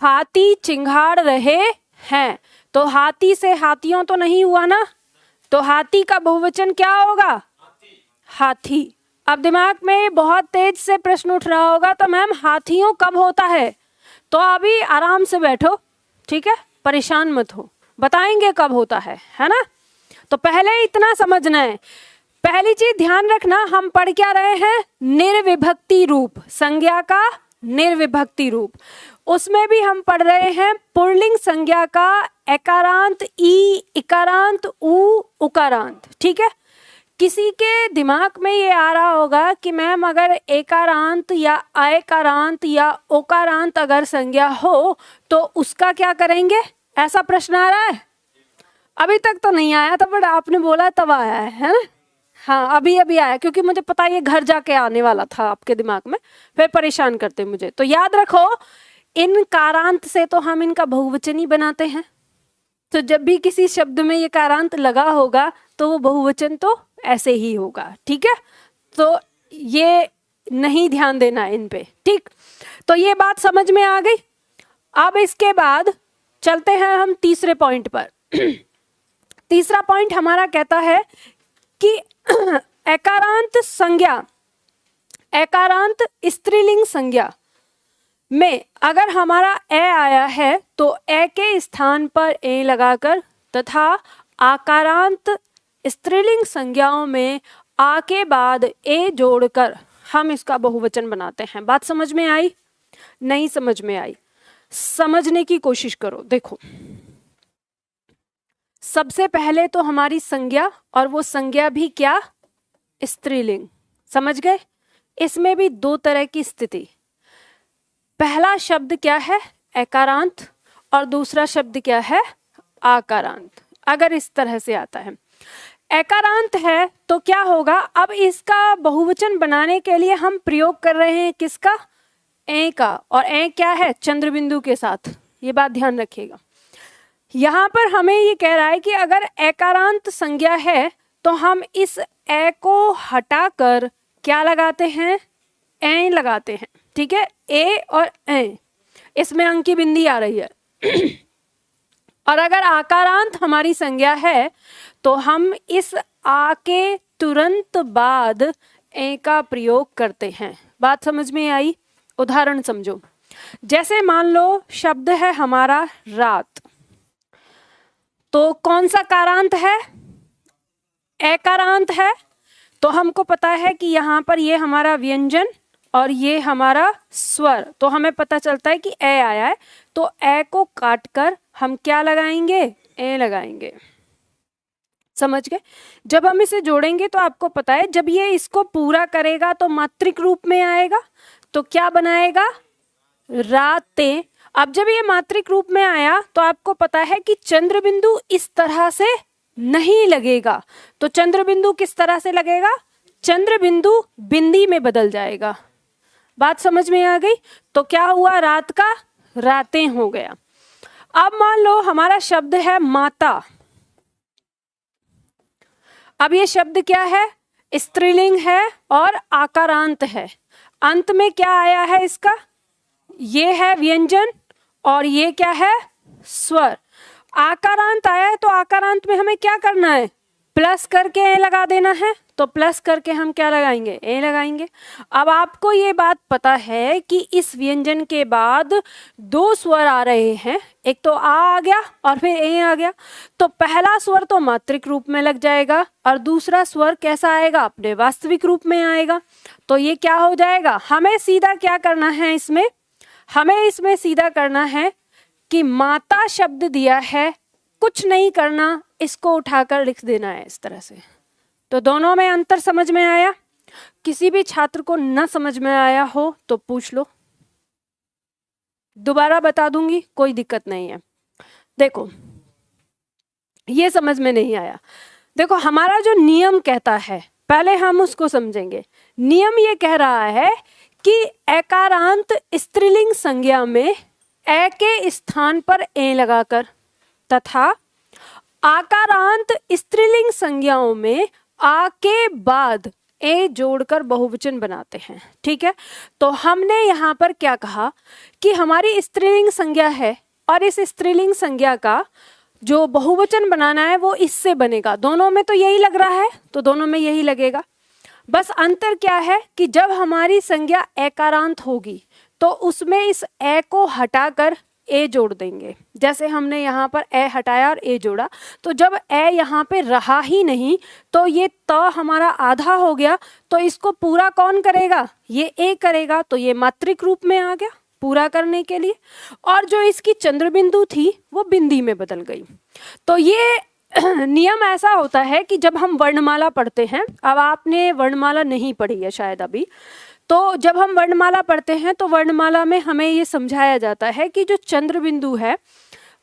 हाथी चिंघाड़ रहे हैं। तो हाथी से हाथियों तो नहीं हुआ ना, तो हाथी का बहुवचन क्या होगा? हाथी। अब दिमाग में बहुत तेज से प्रश्न उठ रहा होगा, तो मैम हाथियों कब होता है? तो अभी आराम से बैठो, ठीक है, परेशान मत हो, बताएंगे कब होता है ना। तो पहले इतना समझना है। पहली चीज ध्यान रखना, हम पढ़ क्या रहे हैं? निर्विभक्ति रूप, संज्ञा का निर्विभक्ति रूप। उसमें भी हम पढ़ रहे हैं पुल्लिंग संज्ञा का एकारांत ई, इकारांत उ, उकारांत, ठीक है। किसी के दिमाग में ये आ रहा होगा कि मैम अगर एकारांत या अकारांत या ओकारांत अगर संज्ञा हो तो उसका क्या करेंगे, ऐसा प्रश्न आ रहा है? अभी तक तो नहीं आया था, बट आपने बोला तब आया है ना। हाँ, अभी अभी आया, क्योंकि मुझे पता ये घर जाके आने वाला था आपके दिमाग में, फिर परेशान करते मुझे। तो याद रखो, इन कारांत से तो हम इनका बहुवचन ही बनाते हैं। तो जब भी किसी शब्द में ये कारांत लगा होगा तो वो बहुवचन तो ऐसे ही होगा, ठीक है। तो ये नहीं ध्यान देना इन पे, ठीक। तो ये बात समझ में आ गई। अब इसके बाद चलते हैं हम तीसरे पॉइंट पर। तीसरा पॉइंट हमारा कहता है कि एकारांत संज्ञा, एकारांत स्त्रीलिंग संज्ञा में अगर हमारा ए आया है तो ए के स्थान पर ए लगाकर तथा आकारांत स्त्रीलिंग संज्ञाओं में आ के बाद ए जोड़कर हम इसका बहुवचन बनाते हैं। बात समझ में आई? नहीं समझ में आई? समझने की कोशिश करो। देखो, सबसे पहले तो हमारी संज्ञा, और वो संज्ञा भी क्या? स्त्रीलिंग। समझ गए? इसमें भी दो तरह की स्थिति। पहला शब्द क्या है? एकारांत, और दूसरा शब्द क्या है? आकारांत। अगर इस तरह से आता है, एकारांत है तो क्या होगा? अब इसका बहुवचन बनाने के लिए हम प्रयोग कर रहे हैं किसका? ए का। और ए क्या है? चंद्र बिंदु के साथ। ये बात ध्यान रखिएगा। यहाँ पर हमें ये कह रहा है कि अगर एकारांत संज्ञा है तो हम इस ए को हटाकर क्या लगाते हैं? ए लगाते हैं, ठीक है। ए और ए, इसमें अंक की बिंदी आ रही है। और अगर आकारांत हमारी संज्ञा है तो हम इस आ के तुरंत बाद ए का प्रयोग करते हैं। बात समझ में आई? उदाहरण समझो। जैसे मान लो शब्द है हमारा रात, तो कौन सा कारांत है? एकारांत है। तो हमको पता है कि यहाँ पर ये हमारा व्यंजन और ये हमारा स्वर, तो हमें पता चलता है कि ए आया है, तो ए को काटकर हम क्या लगाएंगे? ए लगाएंगे। समझ गए? जब हम इसे जोड़ेंगे तो आपको पता है जब ये इसको पूरा करेगा तो मात्रिक रूप में आएगा, तो क्या बनाएगा? रातें। अब जब ये मात्रिक रूप में आया तो आपको पता है कि चंद्र बिंदु इस तरह से नहीं लगेगा। तो चंद्र बिंदु किस तरह से लगेगा? चंद्र बिंदु बिंदी में बदल जाएगा। बात समझ में आ गई? तो क्या हुआ? रात का रातें हो गया। अब मान लो हमारा शब्द है माता। अब ये शब्द क्या है? स्त्रीलिंग है और आकारांत है। अंत में क्या आया है इसका? ये है व्यंजन और ये क्या है? स्वर। आकारांत आया है तो आकारांत में हमें क्या करना है? प्लस करके ए लगा देना है। तो प्लस करके हम क्या लगाएंगे? ए लगाएंगे। अब आपको ये बात पता है कि इस व्यंजन के बाद दो स्वर आ रहे हैं, एक तो आ गया और फिर ए आ गया। तो पहला स्वर तो मात्रिक रूप में लग जाएगा और दूसरा स्वर कैसा आएगा? अपने वास्तविक रूप में आएगा। तो ये क्या हो जाएगा? हमें सीधा क्या करना है इसमें? हमें इसमें सीधा करना है कि माता शब्द दिया है, कुछ नहीं करना, इसको उठाकर लिख देना है इस तरह से। तो दोनों में अंतर समझ में आया? किसी भी छात्र को न समझ में आया हो तो पूछ लो, दोबारा बता दूंगी, कोई दिक्कत नहीं है। देखो, ये समझ में नहीं आया। देखो, हमारा जो नियम कहता है, पहले हम उसको समझेंगे। नियम ये कह रहा है कि एकारांत स्त्रीलिंग संज्ञा में ए के स्थान पर ए लगाकर तथा आकारांत स्त्रीलिंग संज्ञाओं में आ के बाद ए जोड़कर बहुवचन बनाते हैं। ठीक है, तो हमने यहाँ पर क्या कहा कि हमारी स्त्रीलिंग संज्ञा है और इस स्त्रीलिंग संज्ञा का जो बहुवचन बनाना है वो इससे बनेगा, दोनों में तो यही लग रहा है तो दोनों में यही लगेगा। बस अंतर क्या है कि जब हमारी संज्ञा एकारांत होगी तो उसमें इस ए को हटाकर ए जोड़ देंगे। जैसे हमने यहाँ पर ए हटाया और ए जोड़ा, तो जब ए यहाँ पे रहा ही नहीं तो ये त हमारा आधा हो गया, तो इसको पूरा कौन करेगा, ये ए करेगा, तो ये मात्रिक रूप में आ गया पूरा करने के लिए। और जो इसकी चंद्र बिंदु थी वो बिंदी में बदल गई। तो ये नियम ऐसा होता है कि जब हम वर्णमाला पढ़ते हैं, अब आपने वर्णमाला नहीं पढ़ी है शायद अभी, तो जब हम वर्णमाला पढ़ते हैं तो वर्णमाला में हमें ये समझाया जाता है कि जो चंद्र बिंदु है,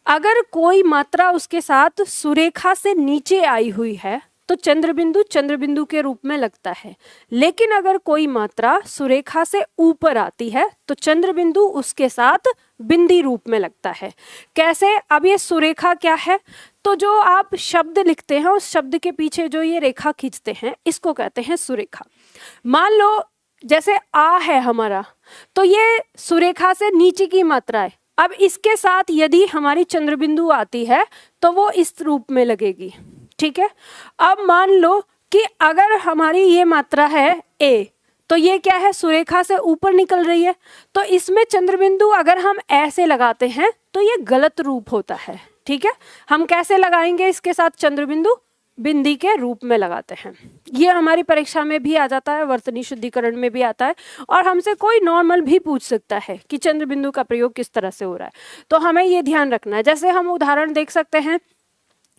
अगर कोई मात्रा उसके साथ सुरेखा से नीचे आई हुई है तो चंद्र बिंदु के रूप में लगता है, लेकिन अगर कोई मात्रा सुरेखा से ऊपर आती है तो चंद्र बिंदु उसके साथ बिंदी रूप में लगता है। कैसे? अब ये सुरेखा क्या है, तो जो आप शब्द लिखते हैं उस शब्द के पीछे जो ये रेखा खींचते हैं इसको कहते हैं सुरेखा। मान लो जैसे आ है हमारा, तो ये सुरेखा से नीचे की मात्रा है। अब इसके साथ यदि हमारी चंद्र बिंदु आती है तो वो इस रूप में लगेगी, ठीक है। अब मान लो कि अगर हमारी ये मात्रा है ए, तो ये क्या है, सुरेखा से ऊपर निकल रही है, तो इसमें चंद्र बिंदु अगर हम ऐसे लगाते हैं तो ये गलत रूप होता है, ठीक है। हम कैसे लगाएंगे इसके साथ चंद्र बिंदु, बिंदी के रूप में लगाते हैं। ये हमारी परीक्षा में भी आ जाता है, वर्तनी शुद्धिकरण में भी आता है, और हमसे कोई नॉर्मल भी पूछ सकता है कि चंद्र बिंदु का प्रयोग किस तरह से हो रहा है, तो हमें ये ध्यान रखना है। जैसे हम उदाहरण देख सकते हैं,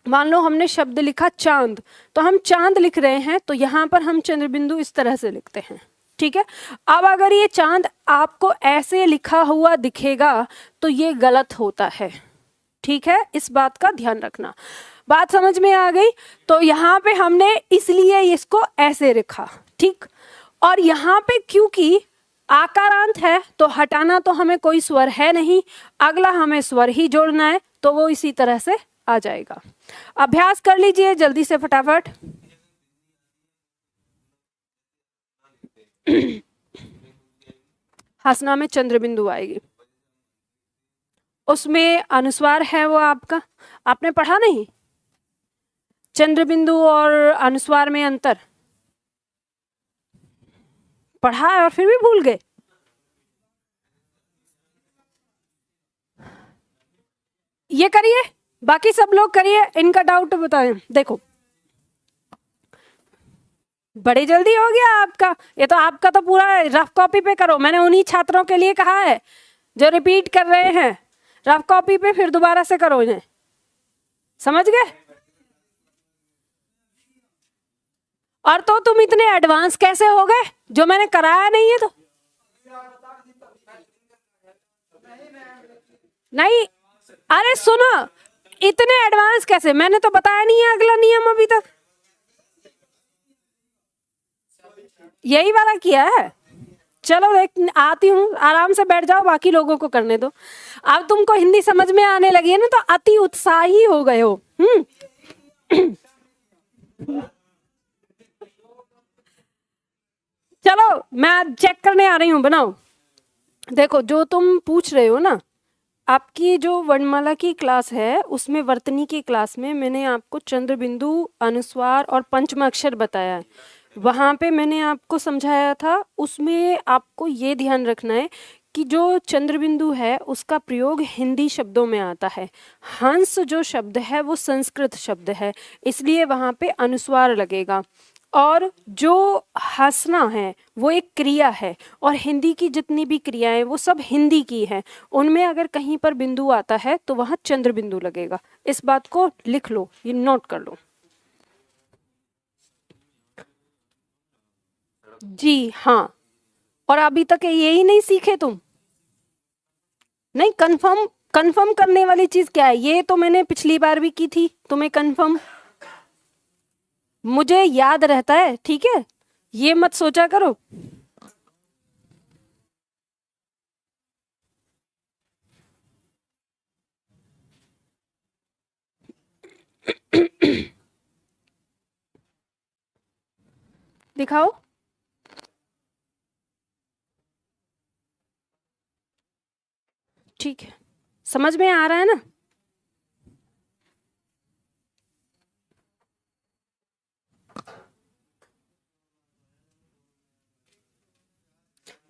मान लो हमने शब्द लिखा चांद, तो हम चांद लिख रहे हैं तो यहाँ पर हम चंद्र बिंदु इस तरह से लिखते हैं, ठीक है। अब अगर ये चांद आपको ऐसे लिखा हुआ दिखेगा तो ये गलत होता है, ठीक है, इस बात का ध्यान रखना। बात समझ में आ गई? तो यहाँ पे हमने इसलिए इसको ऐसे लिखा, ठीक। और यहाँ पे क्योंकि आकारांत है तो हटाना तो हमें कोई स्वर है नहीं, अगला हमें स्वर ही जोड़ना है, तो वो इसी तरह से आ जाएगा। अभ्यास कर लीजिए जल्दी से फटाफट। हंसना में चंद्र बिंदु आएगी, उसमें अनुस्वार है वो आपका, आपने पढ़ा नहीं? चंद्र बिंदु और अनुस्वार में अंतर पढ़ा है और फिर भी भूल गए? ये करिए, बाकी सब लोग करिए, इनका डाउट बताएं। देखो बड़ी जल्दी हो गया आपका, ये तो आपका तो पूरा रफ कॉपी पे करो। मैंने उन्हीं छात्रों के लिए कहा है जो रिपीट कर रहे हैं, रफ कॉपी पे फिर दोबारा से करो इन्हें, समझ गए? और तो तुम इतने एडवांस कैसे हो गए, जो मैंने कराया नहीं है तो? नहीं, अरे सुनो, इतने एडवांस कैसे, मैंने तो बताया नहीं है अगला नियम अभी तक, यही वाला किया है। चलो देख आती हूँ, आराम से बैठ जाओ, बाकी लोगों को करने दो। अब तुमको हिंदी समझ में आने लगी है ना, तो अति उत्साही हो गए हो। चलो मैं चेक करने आ रही हूँ, बनाओ। देखो जो तुम पूछ रहे हो ना, आपकी जो वर्णमाला की क्लास है उसमें वर्तनी की क्लास में मैंने आपको चंद्र बिंदु, अनुस्वार और पंचमाक्षर बताया है, वहाँ पे मैंने आपको समझाया था। उसमें आपको ये ध्यान रखना है कि जो चंद्र बिंदु है उसका प्रयोग हिंदी शब्दों में आता है, हंस जो शब्द है वो संस्कृत शब्द है, इसलिए वहाँ पे अनुस्वार लगेगा। और जो हंसना है वो एक क्रिया है, और हिंदी की जितनी भी क्रियाएं वो सब हिंदी की हैं, उनमें अगर कहीं पर बिंदु आता है तो वहाँ चंद्र बिंदु लगेगा। इस बात को लिख लो, ये नोट कर लो। जी हाँ, और अभी तक यही नहीं सीखे तुम? नहीं, कंफर्म कंफर्म करने वाली चीज क्या है, ये तो मैंने पिछली बार भी की थी, तुम्हें कंफर्म मुझे याद रहता है, ठीक है, ये मत सोचा करो। दिखाओ। ठीक है, समझ में आ रहा है ना?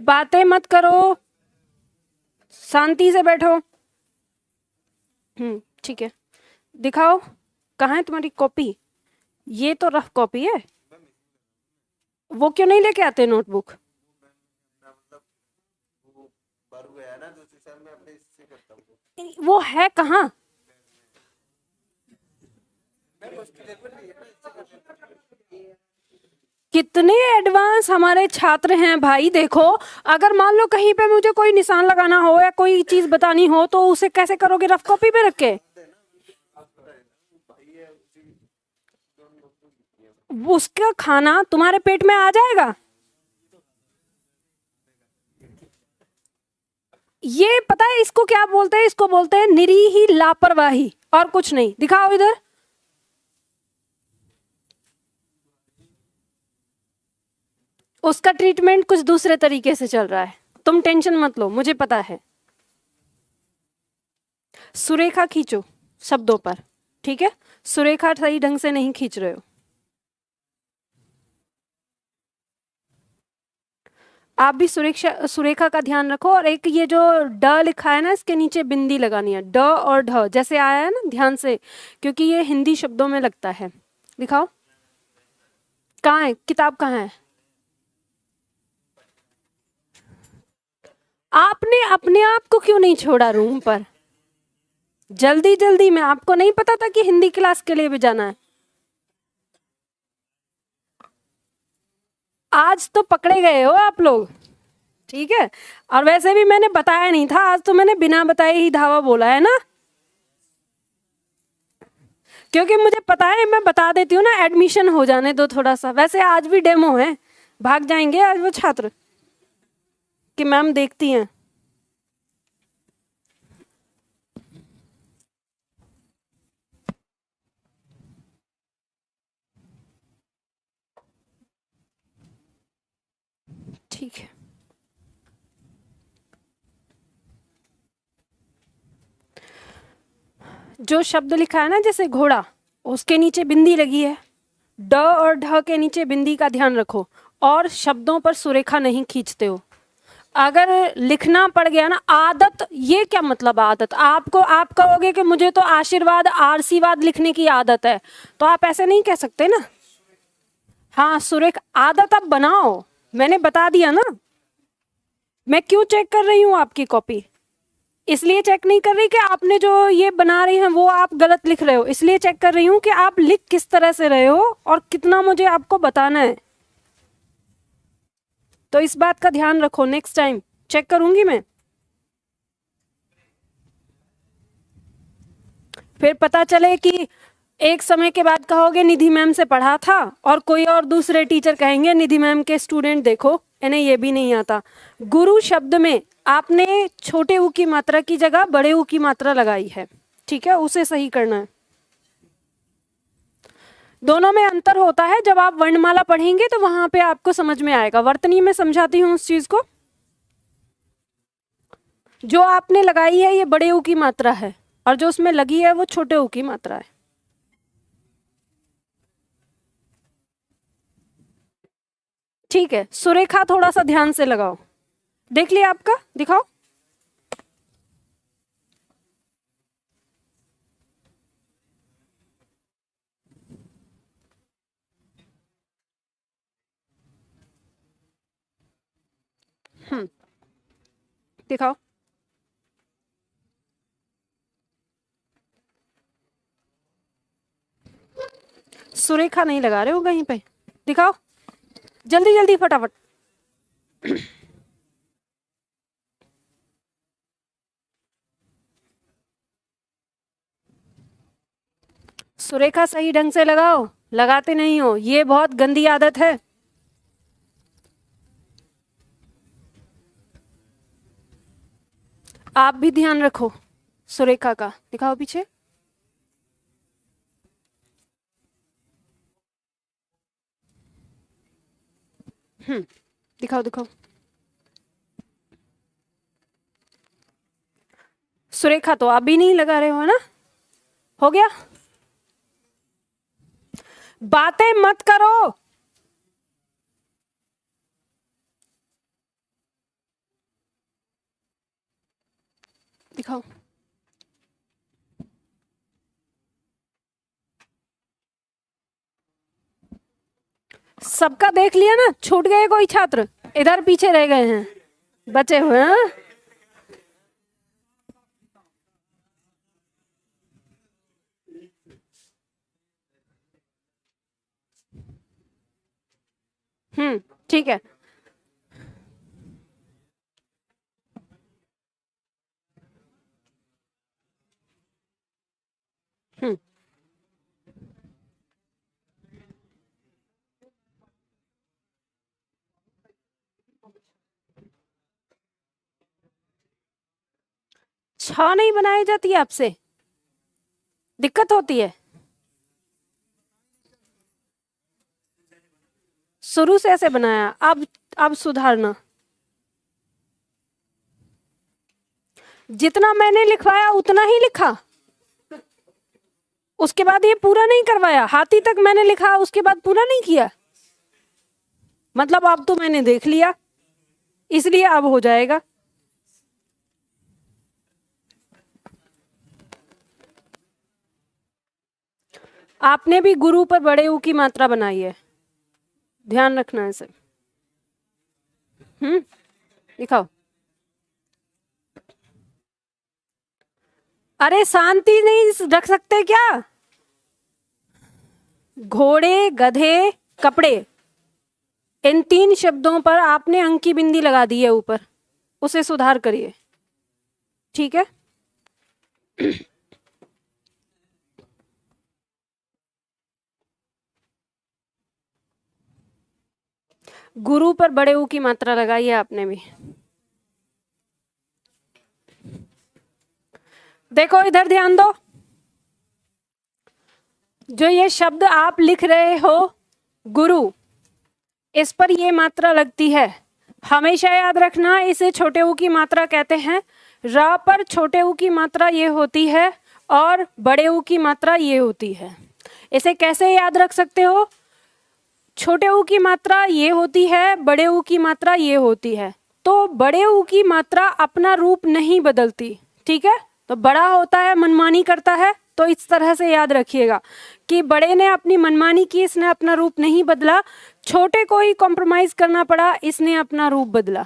बातें मत करो, शांति से बैठो। ठीक है, दिखाओ कहाँ है तुम्हारी कॉपी। ये तो रफ कॉपी है, वो क्यों नहीं लेके आते नोटबुक? वो है कहाँ? कितने एडवांस हमारे छात्र हैं भाई। देखो, अगर मान लो कहीं पे मुझे कोई निशान लगाना हो या कोई चीज बतानी हो तो उसे कैसे करोगे? रफ कॉपी पे रख के? उसका खाना तुम्हारे पेट में आ जाएगा? ये पता है इसको क्या बोलते हैं? इसको बोलते हैं निरीही लापरवाही, और कुछ नहीं। दिखाओ इधर। उसका ट्रीटमेंट कुछ दूसरे तरीके से चल रहा है, तुम टेंशन मत लो, मुझे पता है। सुरेखा खींचो शब्दों पर, ठीक है? सुरेखा सही ढंग से नहीं खींच रहे हो। आप भी सुरेखा का ध्यान रखो। और एक ये जो ड लिखा है ना, इसके नीचे बिंदी लगानी है। ड और ढ जैसे आया है ना, ध्यान से, क्योंकि ये हिंदी शब्दों में लगता है। दिखाओ कहाँ है किताब, कहाँ है? आपने अपने आप को क्यों नहीं छोड़ा रूम पर जल्दी जल्दी में? आपको नहीं पता था कि हिंदी क्लास के लिए भी जाना है? आज तो पकड़े गए हो आप लोग, ठीक है? और वैसे भी मैंने बताया नहीं था, आज तो मैंने बिना बताए ही धावा बोला है ना, क्योंकि मुझे पता है मैं बता देती हूँ ना, एडमिशन हो जाने दो थोड़ा सा। वैसे आज भी डेमो है, भाग जाएंगे आज वो छात्र कि मैम देखती हैं। ठीक है, जो शब्द लिखा है ना जैसे घोड़ा, उसके नीचे बिंदी लगी है। ड और ढ के नीचे बिंदी का ध्यान रखो, और शब्दों पर सुरेखा नहीं खींचते हो। अगर लिखना पड़ गया ना, आदत, ये क्या मतलब आदत? आपको आप कहोगे कि मुझे तो आशीर्वाद आरसीवाद लिखने की आदत है, तो आप ऐसे नहीं कह सकते ना। हाँ सुरेख, आदत आप बनाओ, मैंने बता दिया ना। मैं क्यों चेक कर रही हूँ आपकी कॉपी? इसलिए चेक नहीं कर रही कि आपने जो ये बना रही हैं वो आप गलत लिख रहे हो, इसलिए चेक कर रही हूँ कि आप लिख किस तरह से रहे हो और कितना मुझे आपको बताना है। तो इस बात का ध्यान रखो, नेक्स्ट टाइम चेक करूंगी मैं। फिर पता चले कि एक समय के बाद कहोगे निधि मैम से पढ़ा था, और कोई और दूसरे टीचर कहेंगे निधि मैम के स्टूडेंट देखो इन्हें ये भी नहीं आता। गुरु शब्द में आपने छोटे ऊ की मात्रा की जगह बड़े ऊ की मात्रा लगाई है, ठीक है? उसे सही करना है। दोनों में अंतर होता है, जब आप वर्णमाला पढ़ेंगे तो वहां पे आपको समझ में आएगा। वर्तनी में समझाती हूँ उस चीज को। जो आपने लगाई है ये बड़े ऊ की मात्रा है, और जो उसमें लगी है वो छोटे ऊ की मात्रा है। ठीक है, सुरेखा थोड़ा सा ध्यान से लगाओ। देख लिया आपका? दिखाओ। दिखाओ। सुरेखा नहीं लगा रहे हो कहीं पे? दिखाओ जल्दी जल्दी फटाफट। सुरेखा सही ढंग से लगाओ, लगाते नहीं हो, ये बहुत गंदी आदत है। आप भी ध्यान रखो सुरेखा का। दिखाओ पीछे। दिखाओ दिखाओ। सुरेखा तो आप भी नहीं लगा रहे हो ना? हो गया? बातें मत करो। दिखाओ। सबका देख लिया ना? छूट गए कोई छात्र? इधर पीछे रह गए हैं, बचे हुए हैं? ठीक है। हम्म छह नहीं बनाई जाती है, आपसे दिक्कत होती है? शुरू से ऐसे बनाया, अब सुधारना। जितना मैंने लिखवाया उतना ही लिखा, उसके बाद ये पूरा नहीं करवाया। हाथी तक मैंने लिखा, उसके बाद पूरा नहीं किया। मतलब अब तो मैंने देख लिया, इसलिए अब हो जाएगा। आपने भी गुरु पर बड़े ऊ की मात्रा बनाई है, ध्यान रखना है इसे। दिखाओ। अरे शांति नहीं रख सकते क्या? घोड़े, गधे, कपड़े, इन 3 शब्दों पर आपने अंक की बिंदी लगा दी है ऊपर, उसे सुधार करिए, ठीक है? गुरु पर बड़े ऊ की मात्रा लगाई है आपने भी। देखो इधर ध्यान दो, जो ये शब्द आप लिख रहे हो गुरु, इस पर ये मात्रा लगती है। हमेशा याद रखना, इसे छोटे ऊ की मात्रा कहते हैं। र पर छोटे ऊ की मात्रा ये होती है और बड़े ऊ की मात्रा ये होती है। इसे कैसे याद रख सकते हो? छोटे ऊ की मात्रा ये होती है, बड़े ऊ की मात्रा ये होती है। तो बड़े ऊ की मात्रा अपना रूप नहीं बदलती, ठीक है? तो बड़ा होता है, मनमानी करता है, तो इस तरह से याद रखिएगा कि बड़े ने अपनी मनमानी की, इसने अपना रूप नहीं बदला। छोटे को ही कॉम्प्रोमाइज करना पड़ा, इसने अपना रूप बदला।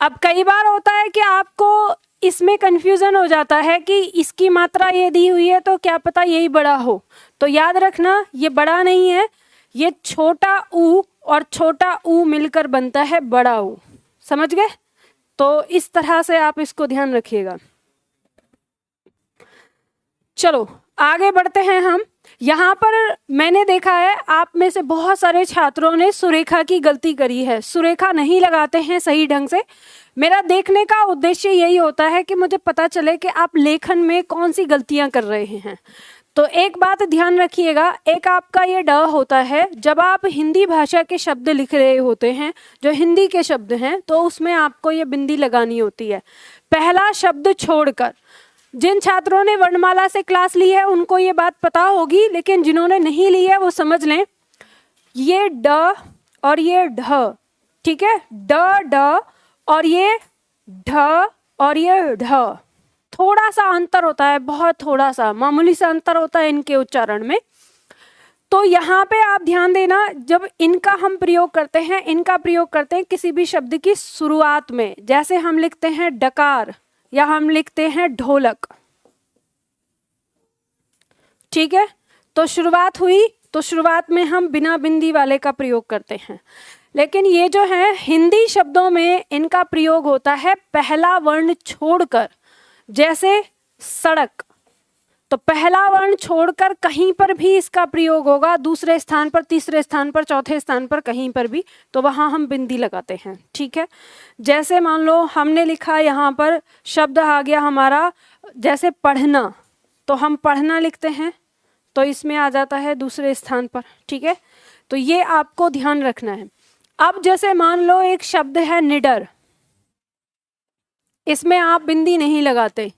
अब कई बार होता है कि आपको इसमें कंफ्यूजन हो जाता है कि इसकी मात्रा ये दी हुई है तो क्या पता यही बड़ा हो। तो याद रखना, ये बड़ा नहीं है, ये छोटा ऊ और छोटा ऊ मिलकर बनता है बड़ा ऊ। समझ गए? तो इस तरह से आप इसको ध्यान रखिएगा। चलो आगे बढ़ते हैं हम। यहाँ पर मैंने देखा है आप में से बहुत सारे छात्रों ने सुरेखा की गलती करी है, सुरेखा नहीं लगाते हैं सही ढंग से। मेरा देखने का उद्देश्य यही होता है कि मुझे पता चले कि आप लेखन में कौन सी गलतियां कर रहे हैं। तो एक बात ध्यान रखिएगा, एक आपका ये ड होता है, जब आप हिंदी भाषा के शब्द लिख रहे होते हैं, जो हिंदी के शब्द हैं, तो उसमें आपको ये बिंदी लगानी होती है पहला शब्द छोड़कर। जिन छात्रों ने वर्णमाला से क्लास ली है उनको ये बात पता होगी, लेकिन जिन्होंने नहीं ली है वो समझ लें, ये ड और ये ढ, ठीक है? ड और ये ढ और ये ढ, थोड़ा सा अंतर होता है, बहुत थोड़ा सा मामूली सा अंतर होता है इनके उच्चारण में। तो यहाँ पे आप ध्यान देना, जब इनका हम प्रयोग करते हैं, इनका प्रयोग करते हैं किसी भी शब्द की शुरुआत में। जैसे हम लिखते हैं डकार या हम लिखते हैं ढोलक, ठीक है? तो शुरुआत हुई तो शुरुआत में हम बिना बिंदी वाले का प्रयोग करते हैं। लेकिन ये जो है हिंदी शब्दों में इनका प्रयोग होता है पहला वर्ण छोड़कर। जैसे सड़क, तो पहला वर्ण छोड़कर कहीं पर भी इसका प्रयोग होगा, दूसरे स्थान पर, तीसरे स्थान पर, चौथे स्थान पर, कहीं पर भी, तो वहां हम बिंदी लगाते हैं, ठीक है? जैसे मान लो हमने लिखा यहाँ पर शब्द आ गया हमारा, जैसे पढ़ना, तो हम पढ़ना लिखते हैं, तो इसमें आ जाता है दूसरे स्थान पर, ठीक है? तो ये आपको ध्यान रखना है। अब जैसे मान लो एक शब्द है निडर, इसमें आप बिंदी नहीं लगाते।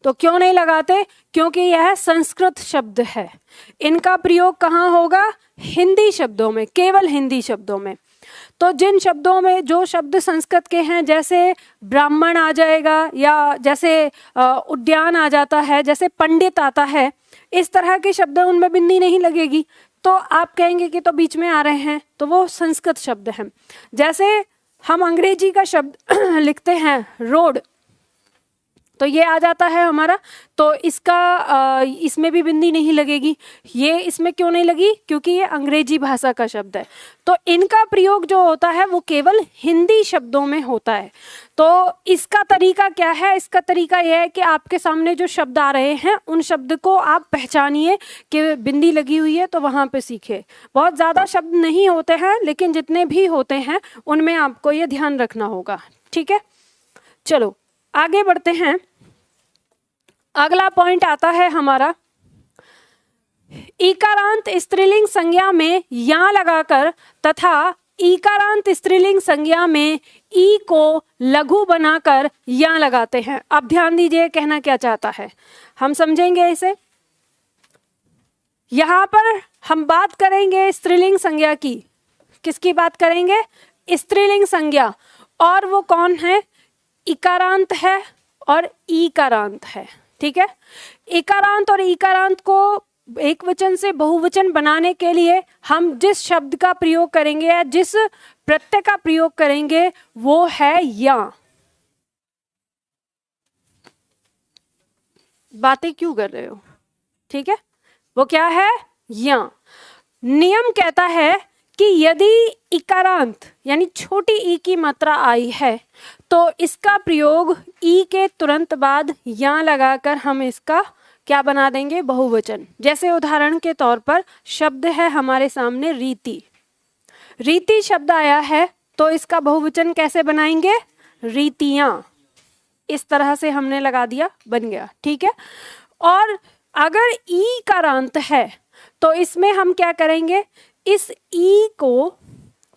तो क्यों नहीं लगाते? क्योंकि यह संस्कृत शब्द है। इनका प्रयोग कहाँ होगा? हिंदी शब्दों में, केवल हिंदी शब्दों में। तो जिन शब्दों में जो शब्द संस्कृत के हैं, जैसे ब्राह्मण आ जाएगा, या जैसे उद्यान आ जाता है, जैसे पंडित आता है, इस तरह के शब्द उनमें बिंदी नहीं लगेगी। तो आप कहेंगे कि तो बीच में आ रहे हैं, तो वो संस्कृत शब्द हैं। जैसे हम अंग्रेजी का शब्द लिखते हैं रोड, तो ये आ जाता है हमारा, तो इसका इसमें भी बिंदी नहीं लगेगी। ये इसमें क्यों नहीं लगी? क्योंकि ये अंग्रेजी भाषा का शब्द है। तो इनका प्रयोग जो होता है वो केवल हिंदी शब्दों में होता है। तो इसका तरीका क्या है? इसका तरीका यह है कि आपके सामने जो शब्द आ रहे हैं उन शब्द को आप पहचानिए कि बिंदी लगी हुई है, तो वहाँ पे सीखे। बहुत ज़्यादा शब्द नहीं होते हैं, लेकिन जितने भी होते हैं उनमें आपको ये ध्यान रखना होगा। ठीक है, चलो आगे बढ़ते हैं। अगला पॉइंट आता है हमारा, ईकारांत स्त्रीलिंग संज्ञा में या लगाकर तथा ईकारांत स्त्रीलिंग संज्ञा में ई को लघु बनाकर या लगाते हैं। अब ध्यान दीजिए कहना क्या चाहता है, हम समझेंगे इसे। यहां पर हम बात करेंगे स्त्रीलिंग संज्ञा की। किसकी बात करेंगे? स्त्रीलिंग संज्ञा। और वो कौन है? इकारांत है और ईकारांत है। ठीक है, इकारांत और ईकारांत को एक वचन से बहुवचन बनाने के लिए हम जिस शब्द का प्रयोग करेंगे या जिस प्रत्यय का प्रयोग करेंगे वो है या। बातें क्यों कर रहे हो? ठीक है, वो क्या है? या। नियम कहता है कि यदि इकारांत यानी छोटी ई की मात्रा आई है तो इसका प्रयोग ई के तुरंत बाद या लगाकर हम इसका क्या बना देंगे? बहुवचन। जैसे उदाहरण के तौर पर शब्द है हमारे सामने रीति। रीति शब्द आया है तो इसका बहुवचन कैसे बनाएंगे? रीतियां। इस तरह से हमने लगा दिया, बन गया। ठीक है, और अगर ई कारांत है तो इसमें हम क्या करेंगे? इस ई को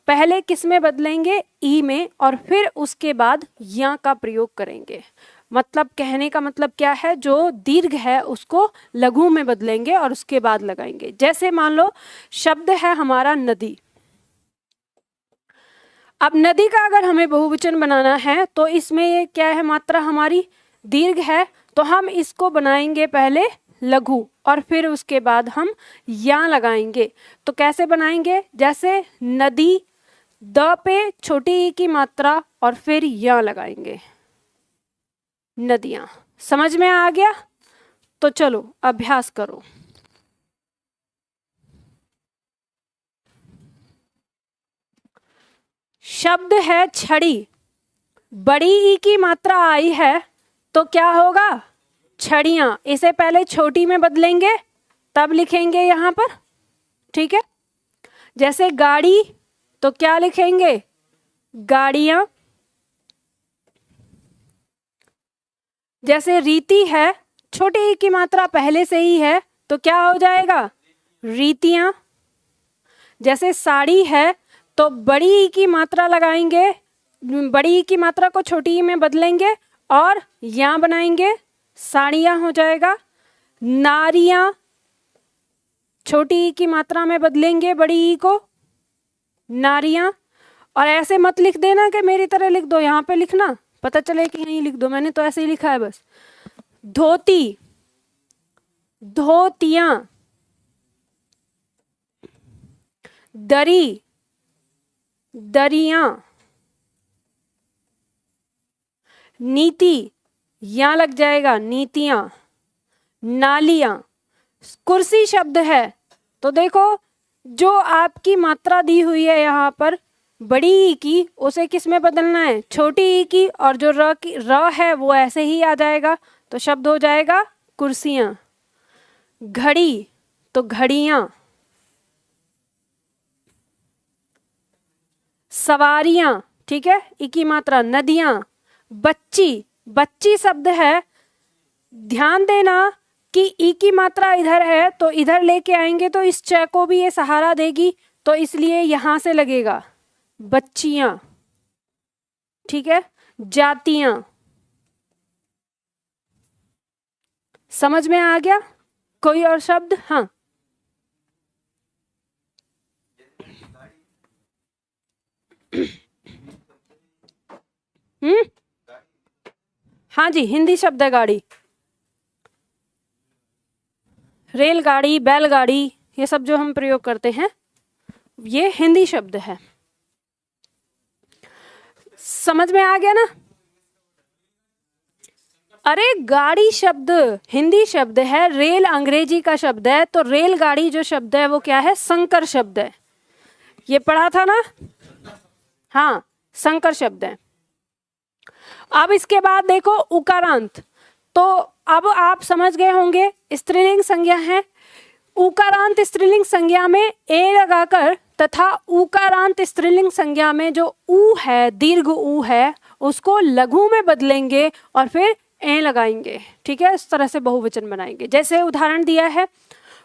पहले किस में बदलेंगे? ई में, और फिर उसके बाद या का प्रयोग करेंगे। मतलब कहने का मतलब क्या है? जो दीर्घ है उसको लघु में बदलेंगे और उसके बाद लगाएंगे। जैसे मान लो शब्द है हमारा नदी। अब नदी का अगर हमें बहुवचन बनाना है तो इसमें ये क्या है? मात्रा हमारी दीर्घ है, तो हम इसको बनाएंगे पहले लघु और फिर उसके बाद हम या लगाएंगे। तो कैसे बनाएंगे? जैसे नदी, द पे छोटी ई की मात्रा और फिर या लगाएंगे, नदियां। समझ में आ गया? तो चलो अभ्यास करो। शब्द है छड़ी, बड़ी ई की मात्रा आई है तो क्या होगा? छड़ियां। इसे पहले छोटी में बदलेंगे तब लिखेंगे यहां पर। ठीक है, जैसे गाड़ी तो क्या लिखेंगे? गाड़ियां। जैसे रीति है, छोटी ई की मात्रा पहले से ही है तो क्या हो जाएगा? रीतियां। जैसे साड़ी है तो बड़ी ई की मात्रा लगाएंगे, बड़ी ई की मात्रा को छोटी ई में बदलेंगे और या बनाएंगे, साड़ियां हो जाएगा। नारियां, छोटी ई की मात्रा में बदलेंगे बड़ी ई को, नारियां। और ऐसे मत लिख देना कि मेरी तरह लिख दो, यहाँ पे लिखना, पता चले कि यहीं लिख दो। मैंने तो ऐसे ही लिखा है बस। धोती, धोतियां। दरी, दरियां। नीति, या लग जाएगा, नीतियां। नालियां। कुर्सी शब्द है तो देखो जो आपकी मात्रा दी हुई है यहाँ पर बड़ी ई की, उसे किस में बदलना है? छोटी ई की, और जो र है वो ऐसे ही आ जाएगा तो शब्द हो जाएगा कुर्सियां। घड़ी तो घड़ियां। सवारियां, ठीक है, ई की मात्रा। नदियां। बच्ची, बच्ची शब्द है, ध्यान देना कि ई की मात्रा इधर है तो इधर लेके आएंगे तो इस च को भी ये सहारा देगी, तो इसलिए यहां से लगेगा बच्चियां। ठीक है, जातियां। समझ में आ गया? कोई और शब्द? हाँ, हाँ जी, हिंदी शब्द है गाड़ी। रेलगाड़ी, बैलगाड़ी, ये सब जो हम प्रयोग करते हैं ये हिंदी शब्द है। समझ में आ गया ना? अरे गाड़ी शब्द हिंदी शब्द है, रेल अंग्रेजी का शब्द है, तो रेलगाड़ी जो शब्द है वो क्या है? संकर शब्द है। ये पढ़ा था ना? हाँ, संकर शब्द है। अब इसके बाद देखो उकारांत। तो अब आप समझ गए होंगे स्त्रीलिंग संज्ञा है। उकारांत स्त्रीलिंग संज्ञा में ए लगाकर तथा उकारांत स्त्रीलिंग संज्ञा में जो ऊ है, दीर्घ ऊ है, उसको लघु में बदलेंगे और फिर ए लगाएंगे। ठीक है, इस तरह से बहुवचन बनाएंगे। जैसे उदाहरण दिया है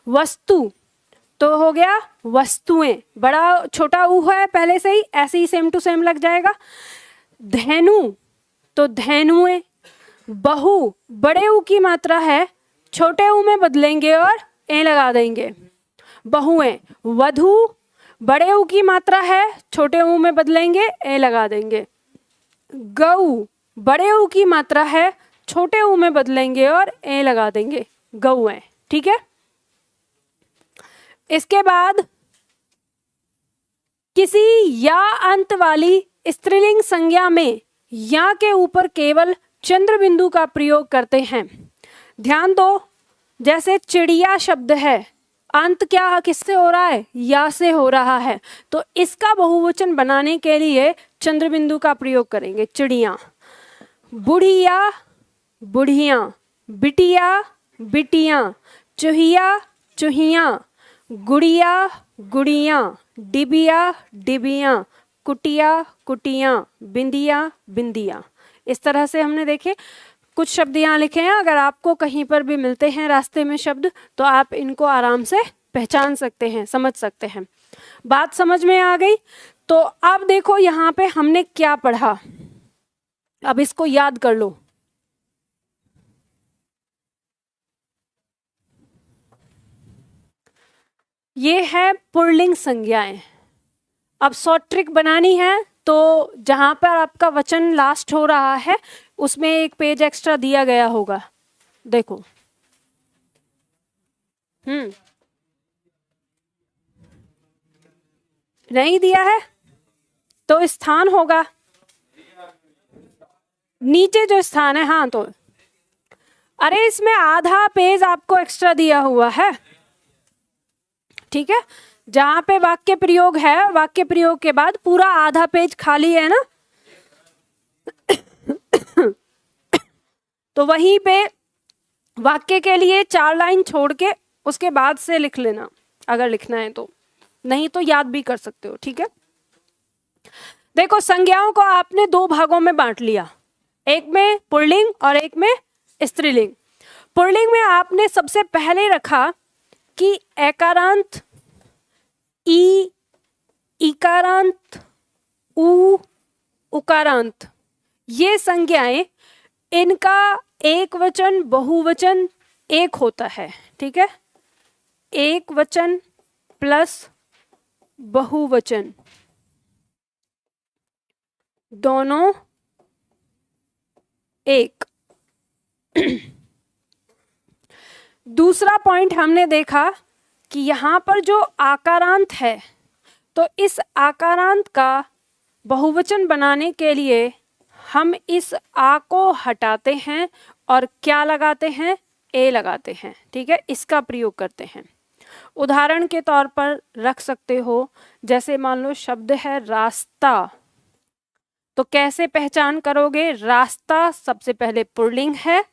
वस्तु, तो हो गया वस्तुएं, बड़ा छोटा ऊ है पहले से ही, ऐसे ही सेम टू सेम लग जाएगा। धेनु, तो धेनुएं। बहु, बड़े ऊ की मात्रा है, छोटे ऊ में बदलेंगे और ए लगा देंगे, बहुएं। वधु, बड़े ऊ की मात्रा है, छोटे ऊ में बदलेंगे, ए लगा देंगे। गऊ, बड़े ऊ की मात्रा है, छोटे ऊ में बदलेंगे और ए लगा देंगे, गौएं। ठीक है, इसके बाद किसी या अंत वाली स्त्रीलिंग संज्ञा में या के ऊपर केवल चंद्र बिंदु का प्रयोग करते हैं। ध्यान दो, जैसे चिड़िया शब्द है, अंत क्या किससे हो रहा है? या से हो रहा है, तो इसका बहुवचन बनाने के लिए चंद्र बिंदु का प्रयोग करेंगे, चिड़िया। बुढ़िया, बुढ़िया। बिटिया, बिटियां। चूहिया, चूहियां। गुड़िया, गुड़ियां। डिबिया, डिबियां। कुटिया, कुटियां। बिंदिया, बिंदिया। इस तरह से हमने देखे कुछ शब्द यहाँ लिखे हैं। अगर आपको कहीं पर भी मिलते हैं रास्ते में शब्द, तो आप इनको आराम से पहचान सकते हैं, समझ सकते हैं। बात समझ में आ गई? तो अब देखो यहाँ पे हमने क्या पढ़ा, अब इसको याद कर लो। ये है पुल्लिंग संज्ञाएं। अब शॉर्ट ट्रिक बनानी है, तो जहां पर आपका वचन लास्ट हो रहा है उसमें एक पेज एक्स्ट्रा दिया गया होगा, देखो। नहीं दिया है तो स्थान होगा नीचे जो स्थान है। हाँ, तो अरे इसमें आधा पेज आपको एक्स्ट्रा दिया हुआ है। ठीक है, जहां पे वाक्य प्रयोग है, वाक्य प्रयोग के बाद पूरा आधा पेज खाली है ना, तो वहीं पे वाक्य के लिए 4 लाइन छोड़ के उसके बाद से लिख लेना, अगर लिखना है तो, नहीं तो याद भी कर सकते हो। ठीक है, देखो संज्ञाओं को आपने 2 भागों में बांट लिया, एक में पुल्लिंग और एक में स्त्रीलिंग। पुल्लिंग में आपने सबसे पहले रखा कि एकारांत, ई, इकारांत, उ, उकारांत, ये संज्ञाएं, इनका एक वचन बहुवचन एक होता है। ठीक है, एक वचन प्लस बहुवचन दोनों एक। दूसरा पॉइंट हमने देखा कि यहाँ पर जो आकारांत है, तो इस आकारांत का बहुवचन बनाने के लिए हम इस आ को हटाते हैं और क्या लगाते हैं? ए लगाते हैं। ठीक है, इसका प्रयोग करते हैं। उदाहरण के तौर पर रख सकते हो, जैसे मान लो शब्द है रास्ता, तो कैसे पहचान करोगे? रास्ता सबसे पहले पुल्लिंग है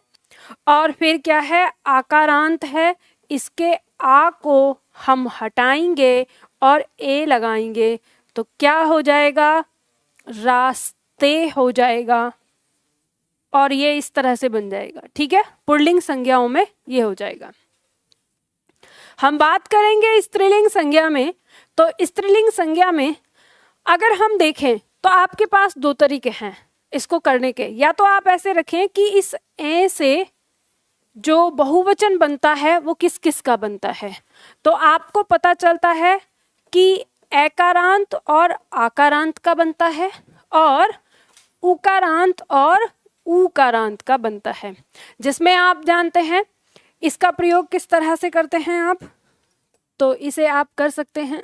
और फिर क्या है? आकारांत है। इसके आ को हम हटाएंगे और ए लगाएंगे, तो क्या हो जाएगा? रास्ते हो जाएगा, और ये इस तरह से बन जाएगा। ठीक है, पुल्लिंग संज्ञाओं में ये हो जाएगा। हम बात करेंगे स्त्रीलिंग संज्ञा में, तो स्त्रीलिंग संज्ञा में अगर हम देखें तो आपके पास 2 तरीके हैं इसको करने के। या तो आप ऐसे रखें कि इस ए से जो बहुवचन बनता है वो किस किस का बनता है, तो आपको पता चलता है कि एकारांत और आकारांत का बनता है और उकारांत और ऊकारांत का बनता है, जिसमें आप जानते हैं इसका प्रयोग किस तरह से करते हैं आप, तो इसे आप कर सकते हैं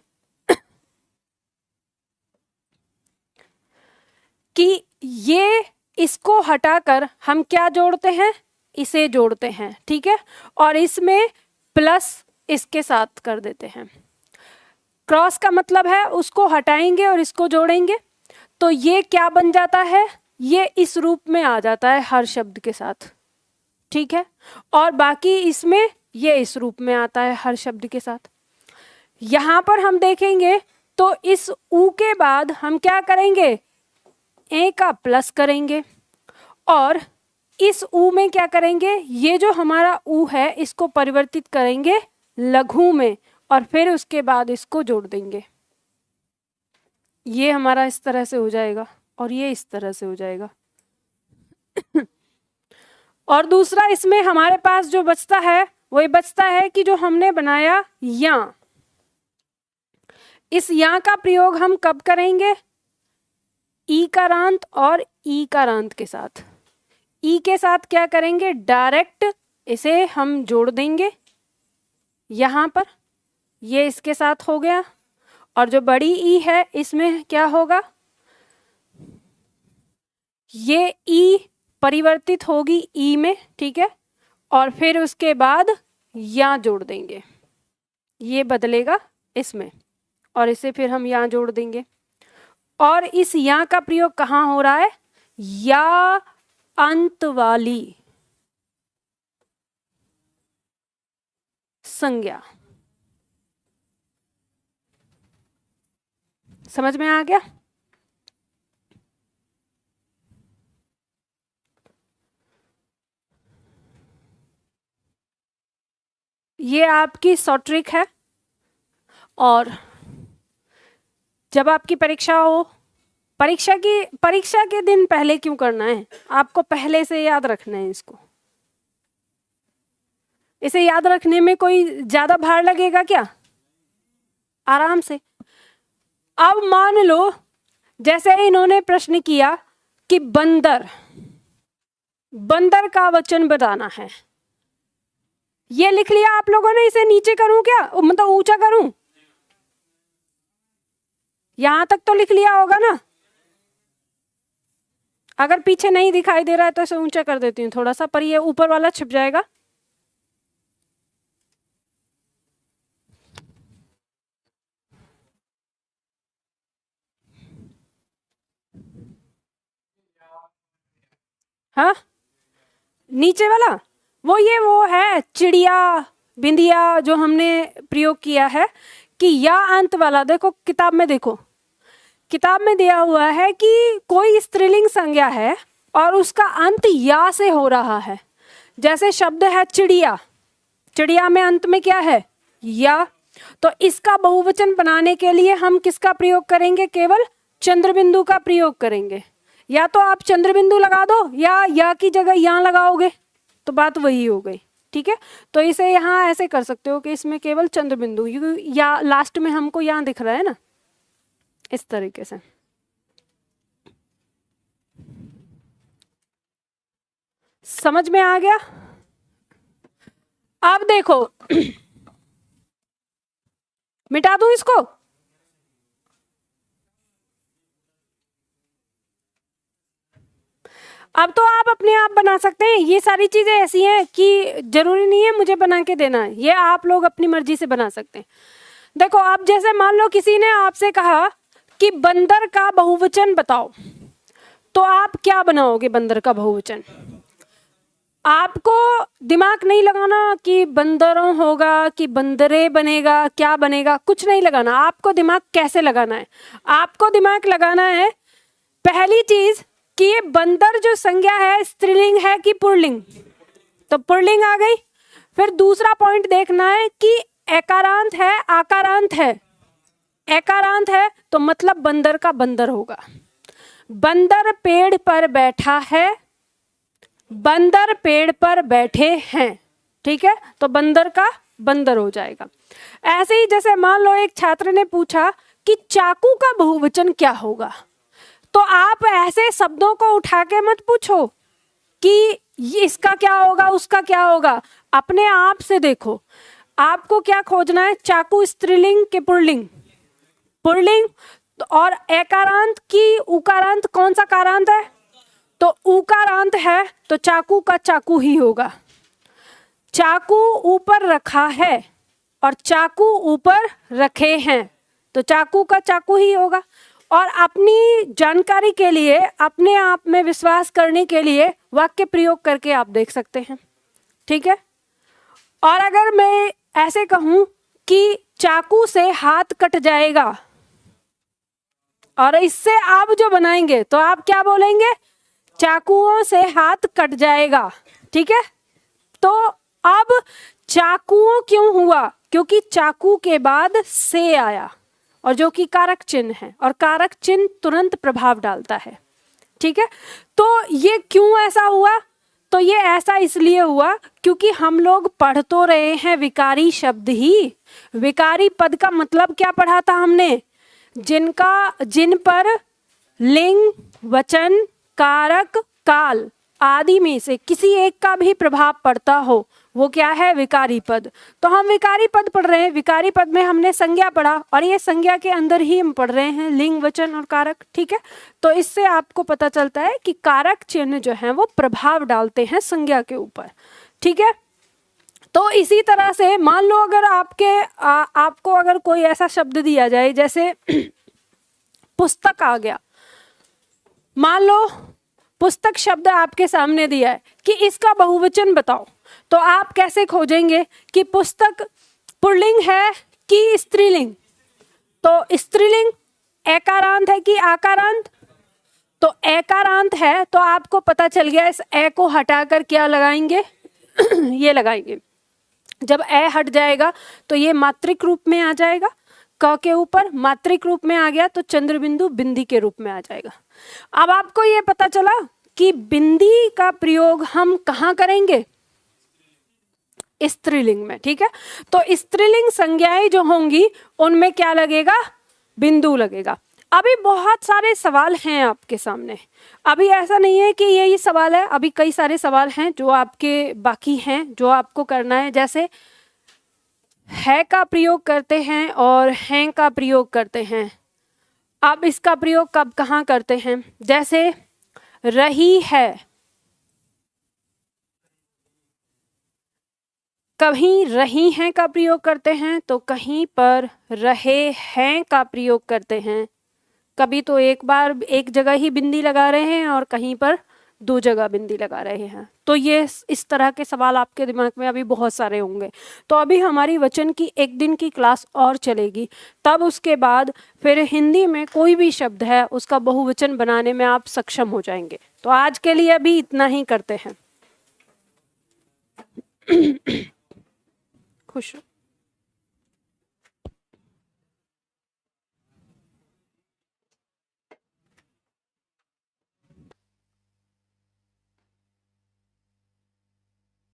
कि ये इसको हटाकर हम क्या जोड़ते हैं, इसे जोड़ते हैं, ठीक है, और इसमें प्लस इसके साथ कर देते हैं। क्रॉस का मतलब है उसको हटाएंगे और इसको जोड़ेंगे, तो ये क्या बन जाता है, ये इस रूप में आ जाता है हर शब्द के साथ, ठीक है, और बाकी इसमें ये इस रूप में आता है हर शब्द के साथ। यहां पर हम देखेंगे तो इस ऊ के बाद हम क्या करेंगे, ए का प्लस करेंगे और इस ऊ में क्या करेंगे, ये जो हमारा ऊ है इसको परिवर्तित करेंगे लघु में और फिर उसके बाद इसको जोड़ देंगे। ये हमारा इस तरह से हो जाएगा और ये इस तरह से हो जाएगा। और दूसरा इसमें हमारे पास जो बचता है वो ये बचता है कि जो हमने बनाया या, इस या का प्रयोग हम कब करेंगे, ईकारांत और ईकारांत के साथ। ई के साथ क्या करेंगे, डायरेक्ट इसे हम जोड़ देंगे यहां पर, ये इसके साथ हो गया, और जो बड़ी ई है इसमें क्या होगा, ये ई परिवर्तित होगी ई में, ठीक है, और फिर उसके बाद या जोड़ देंगे, ये बदलेगा इसमें और इसे फिर हम यहाँ जोड़ देंगे। और इस या का प्रयोग कहाँ हो रहा है, या अंत वाली संज्ञा। समझ में आ गया? ये आपकी शॉर्ट ट्रिक है, और जब आपकी परीक्षा हो, परीक्षा के दिन पहले क्यों करना है, आपको पहले से याद रखना है इसको। इसे याद रखने में कोई ज्यादा भार लगेगा क्या, आराम से। अब मान लो जैसे इन्होंने प्रश्न किया कि बंदर, बंदर का वचन बताना है, ये लिख लिया आप लोगों ने, इसे नीचे करूं क्या, मतलब ऊंचा करूं, यहां तक तो लिख लिया होगा ना। अगर पीछे नहीं दिखाई दे रहा है तो इसे ऊंचा कर देती हूँ थोड़ा सा, पर ये ऊपर वाला छिप जाएगा। हाँ, नीचे वाला वो है चिड़िया बिंदिया जो हमने प्रयोग किया है कि या अंत वाला। देखो किताब में, देखो किताब में दिया हुआ है कि कोई स्त्रीलिंग संज्ञा है और उसका अंत या से हो रहा है। जैसे शब्द है चिड़िया, चिड़िया में अंत में क्या है, या। तो इसका बहुवचन बनाने के लिए हम किसका प्रयोग करेंगे, केवल चंद्रबिंदु का प्रयोग करेंगे। या तो आप चंद्रबिंदु लगा दो या की जगह यहाँ लगाओगे तो बात वही हो गई, ठीक है। तो इसे यहाँ ऐसे कर सकते हो कि इसमें केवल चंद्रबिंदु, या लास्ट में हमको यहाँ दिख रहा है ना, इस तरीके से। समझ में आ गया? अब देखो मिटा दूं इसको, अब तो आप अपने आप बना सकते हैं। ये सारी चीजें ऐसी हैं कि जरूरी नहीं है मुझे बना के देना है, ये आप लोग अपनी मर्जी से बना सकते हैं। देखो आप जैसे मान लो किसी ने आपसे कहा कि बंदर का बहुवचन बताओ, तो आप क्या बनाओगे बंदर का बहुवचन। आपको दिमाग नहीं लगाना कि बंदरों होगा कि बंदरे बनेगा, क्या बनेगा, कुछ नहीं लगाना। आपको दिमाग कैसे लगाना है, आपको दिमाग लगाना है पहली चीज कि ये बंदर जो संज्ञा है स्त्रीलिंग है कि पुल्लिंग, तो पुल्लिंग आ गई। फिर दूसरा पॉइंट देखना है कि एकारांत है आकारांत है। एकारांत है तो मतलब बंदर का बंदर होगा। बंदर पेड़ पर बैठा है, बंदर पेड़ पर बैठे हैं, ठीक है, तो बंदर का बंदर हो जाएगा। ऐसे ही जैसे मान लो एक छात्र ने पूछा कि चाकू का बहुवचन क्या होगा। तो आप ऐसे शब्दों को उठा के मत पूछो कि ये इसका क्या होगा, उसका क्या होगा। अपने आप से देखो, आपको क्या खोजना है, चाकू स्त्रीलिंग के पुल्लिंग, पुल्लिंग, और एकारांत की उकारांत, कौन सा कारांत है, तो उकारांत है, तो चाकू का चाकू ही होगा। चाकू ऊपर रखा है और चाकू ऊपर रखे हैं, तो चाकू का चाकू ही होगा। और अपनी जानकारी के लिए, अपने आप में विश्वास करने के लिए वाक्य प्रयोग करके आप देख सकते हैं, ठीक है। और अगर मैं ऐसे कहूं कि चाकू से हाथ कट जाएगा, और इससे आप जो बनाएंगे तो आप क्या बोलेंगे, चाकुओं से हाथ कट जाएगा, ठीक है। तो अब चाकुओं क्यों हुआ, क्योंकि चाकू के बाद से आया, और जो कि कारक चिन्ह है, और कारक चिन्ह तुरंत प्रभाव डालता है, ठीक है। तो ये क्यों ऐसा हुआ, तो ये ऐसा इसलिए हुआ क्योंकि हम लोग पढ़ तो रहे हैं विकारी शब्द ही। विकारी पद का मतलब क्या पढ़ा था हमने, जिन पर लिंग, वचन, कारक, काल आदि में से किसी एक का भी प्रभाव पड़ता हो, वो क्या है, विकारी पद। तो हम विकारी पद पढ़ रहे हैं, विकारी पद में हमने संज्ञा पढ़ा, और ये संज्ञा के अंदर ही हम पढ़ रहे हैं लिंग, वचन और कारक, ठीक है। तो इससे आपको पता चलता है कि कारक चिन्ह जो है वो प्रभाव डालते हैं संज्ञा के ऊपर, ठीक है। तो इसी तरह से मान लो अगर आपको अगर कोई ऐसा शब्द दिया जाए, जैसे पुस्तक आ गया, मान लो पुस्तक शब्द आपके सामने दिया है कि इसका बहुवचन बताओ, तो आप कैसे खोजेंगे कि पुस्तक पुल्लिंग है कि स्त्रीलिंग, तो स्त्रीलिंग एकारांत है कि आकारांत, तो एकारांत है, तो आपको पता चल गया, इस ए को हटाकर क्या लगाएंगे ये लगाएंगे। जब ए हट जाएगा तो ये मात्रिक रूप में आ जाएगा, क के ऊपर मात्रिक रूप में आ गया तो चंद्र बिंदु बिंदी के रूप में आ जाएगा। अब आपको ये पता चला कि बिंदी का प्रयोग हम कहाँ करेंगे, स्त्रीलिंग में, ठीक है। तो स्त्रीलिंग संज्ञाएं जो होंगी उनमें क्या लगेगा, बिंदु लगेगा। अभी बहुत सारे सवाल हैं आपके सामने, अभी ऐसा नहीं है कि यही सवाल है, अभी कई सारे सवाल हैं जो आपके बाकी हैं, जो आपको करना है। जैसे है का प्रयोग करते हैं और हैं का प्रयोग करते हैं, अब इसका प्रयोग कब कहाँ करते हैं, जैसे रही है, कहीं रही हैं का प्रयोग करते हैं, तो कहीं पर रहे हैं का प्रयोग करते हैं। कभी तो एक जगह ही बिंदी लगा रहे हैं और कहीं पर 2 जगह बिंदी लगा रहे हैं। तो ये इस तरह के सवाल आपके दिमाग में अभी बहुत सारे होंगे। तो अभी हमारी वचन की 1 दिन की क्लास और चलेगी, तब उसके बाद फिर हिंदी में कोई भी शब्द है उसका बहुवचन बनाने में आप सक्षम हो जाएंगे। तो आज के लिए अभी इतना ही करते हैं। खुश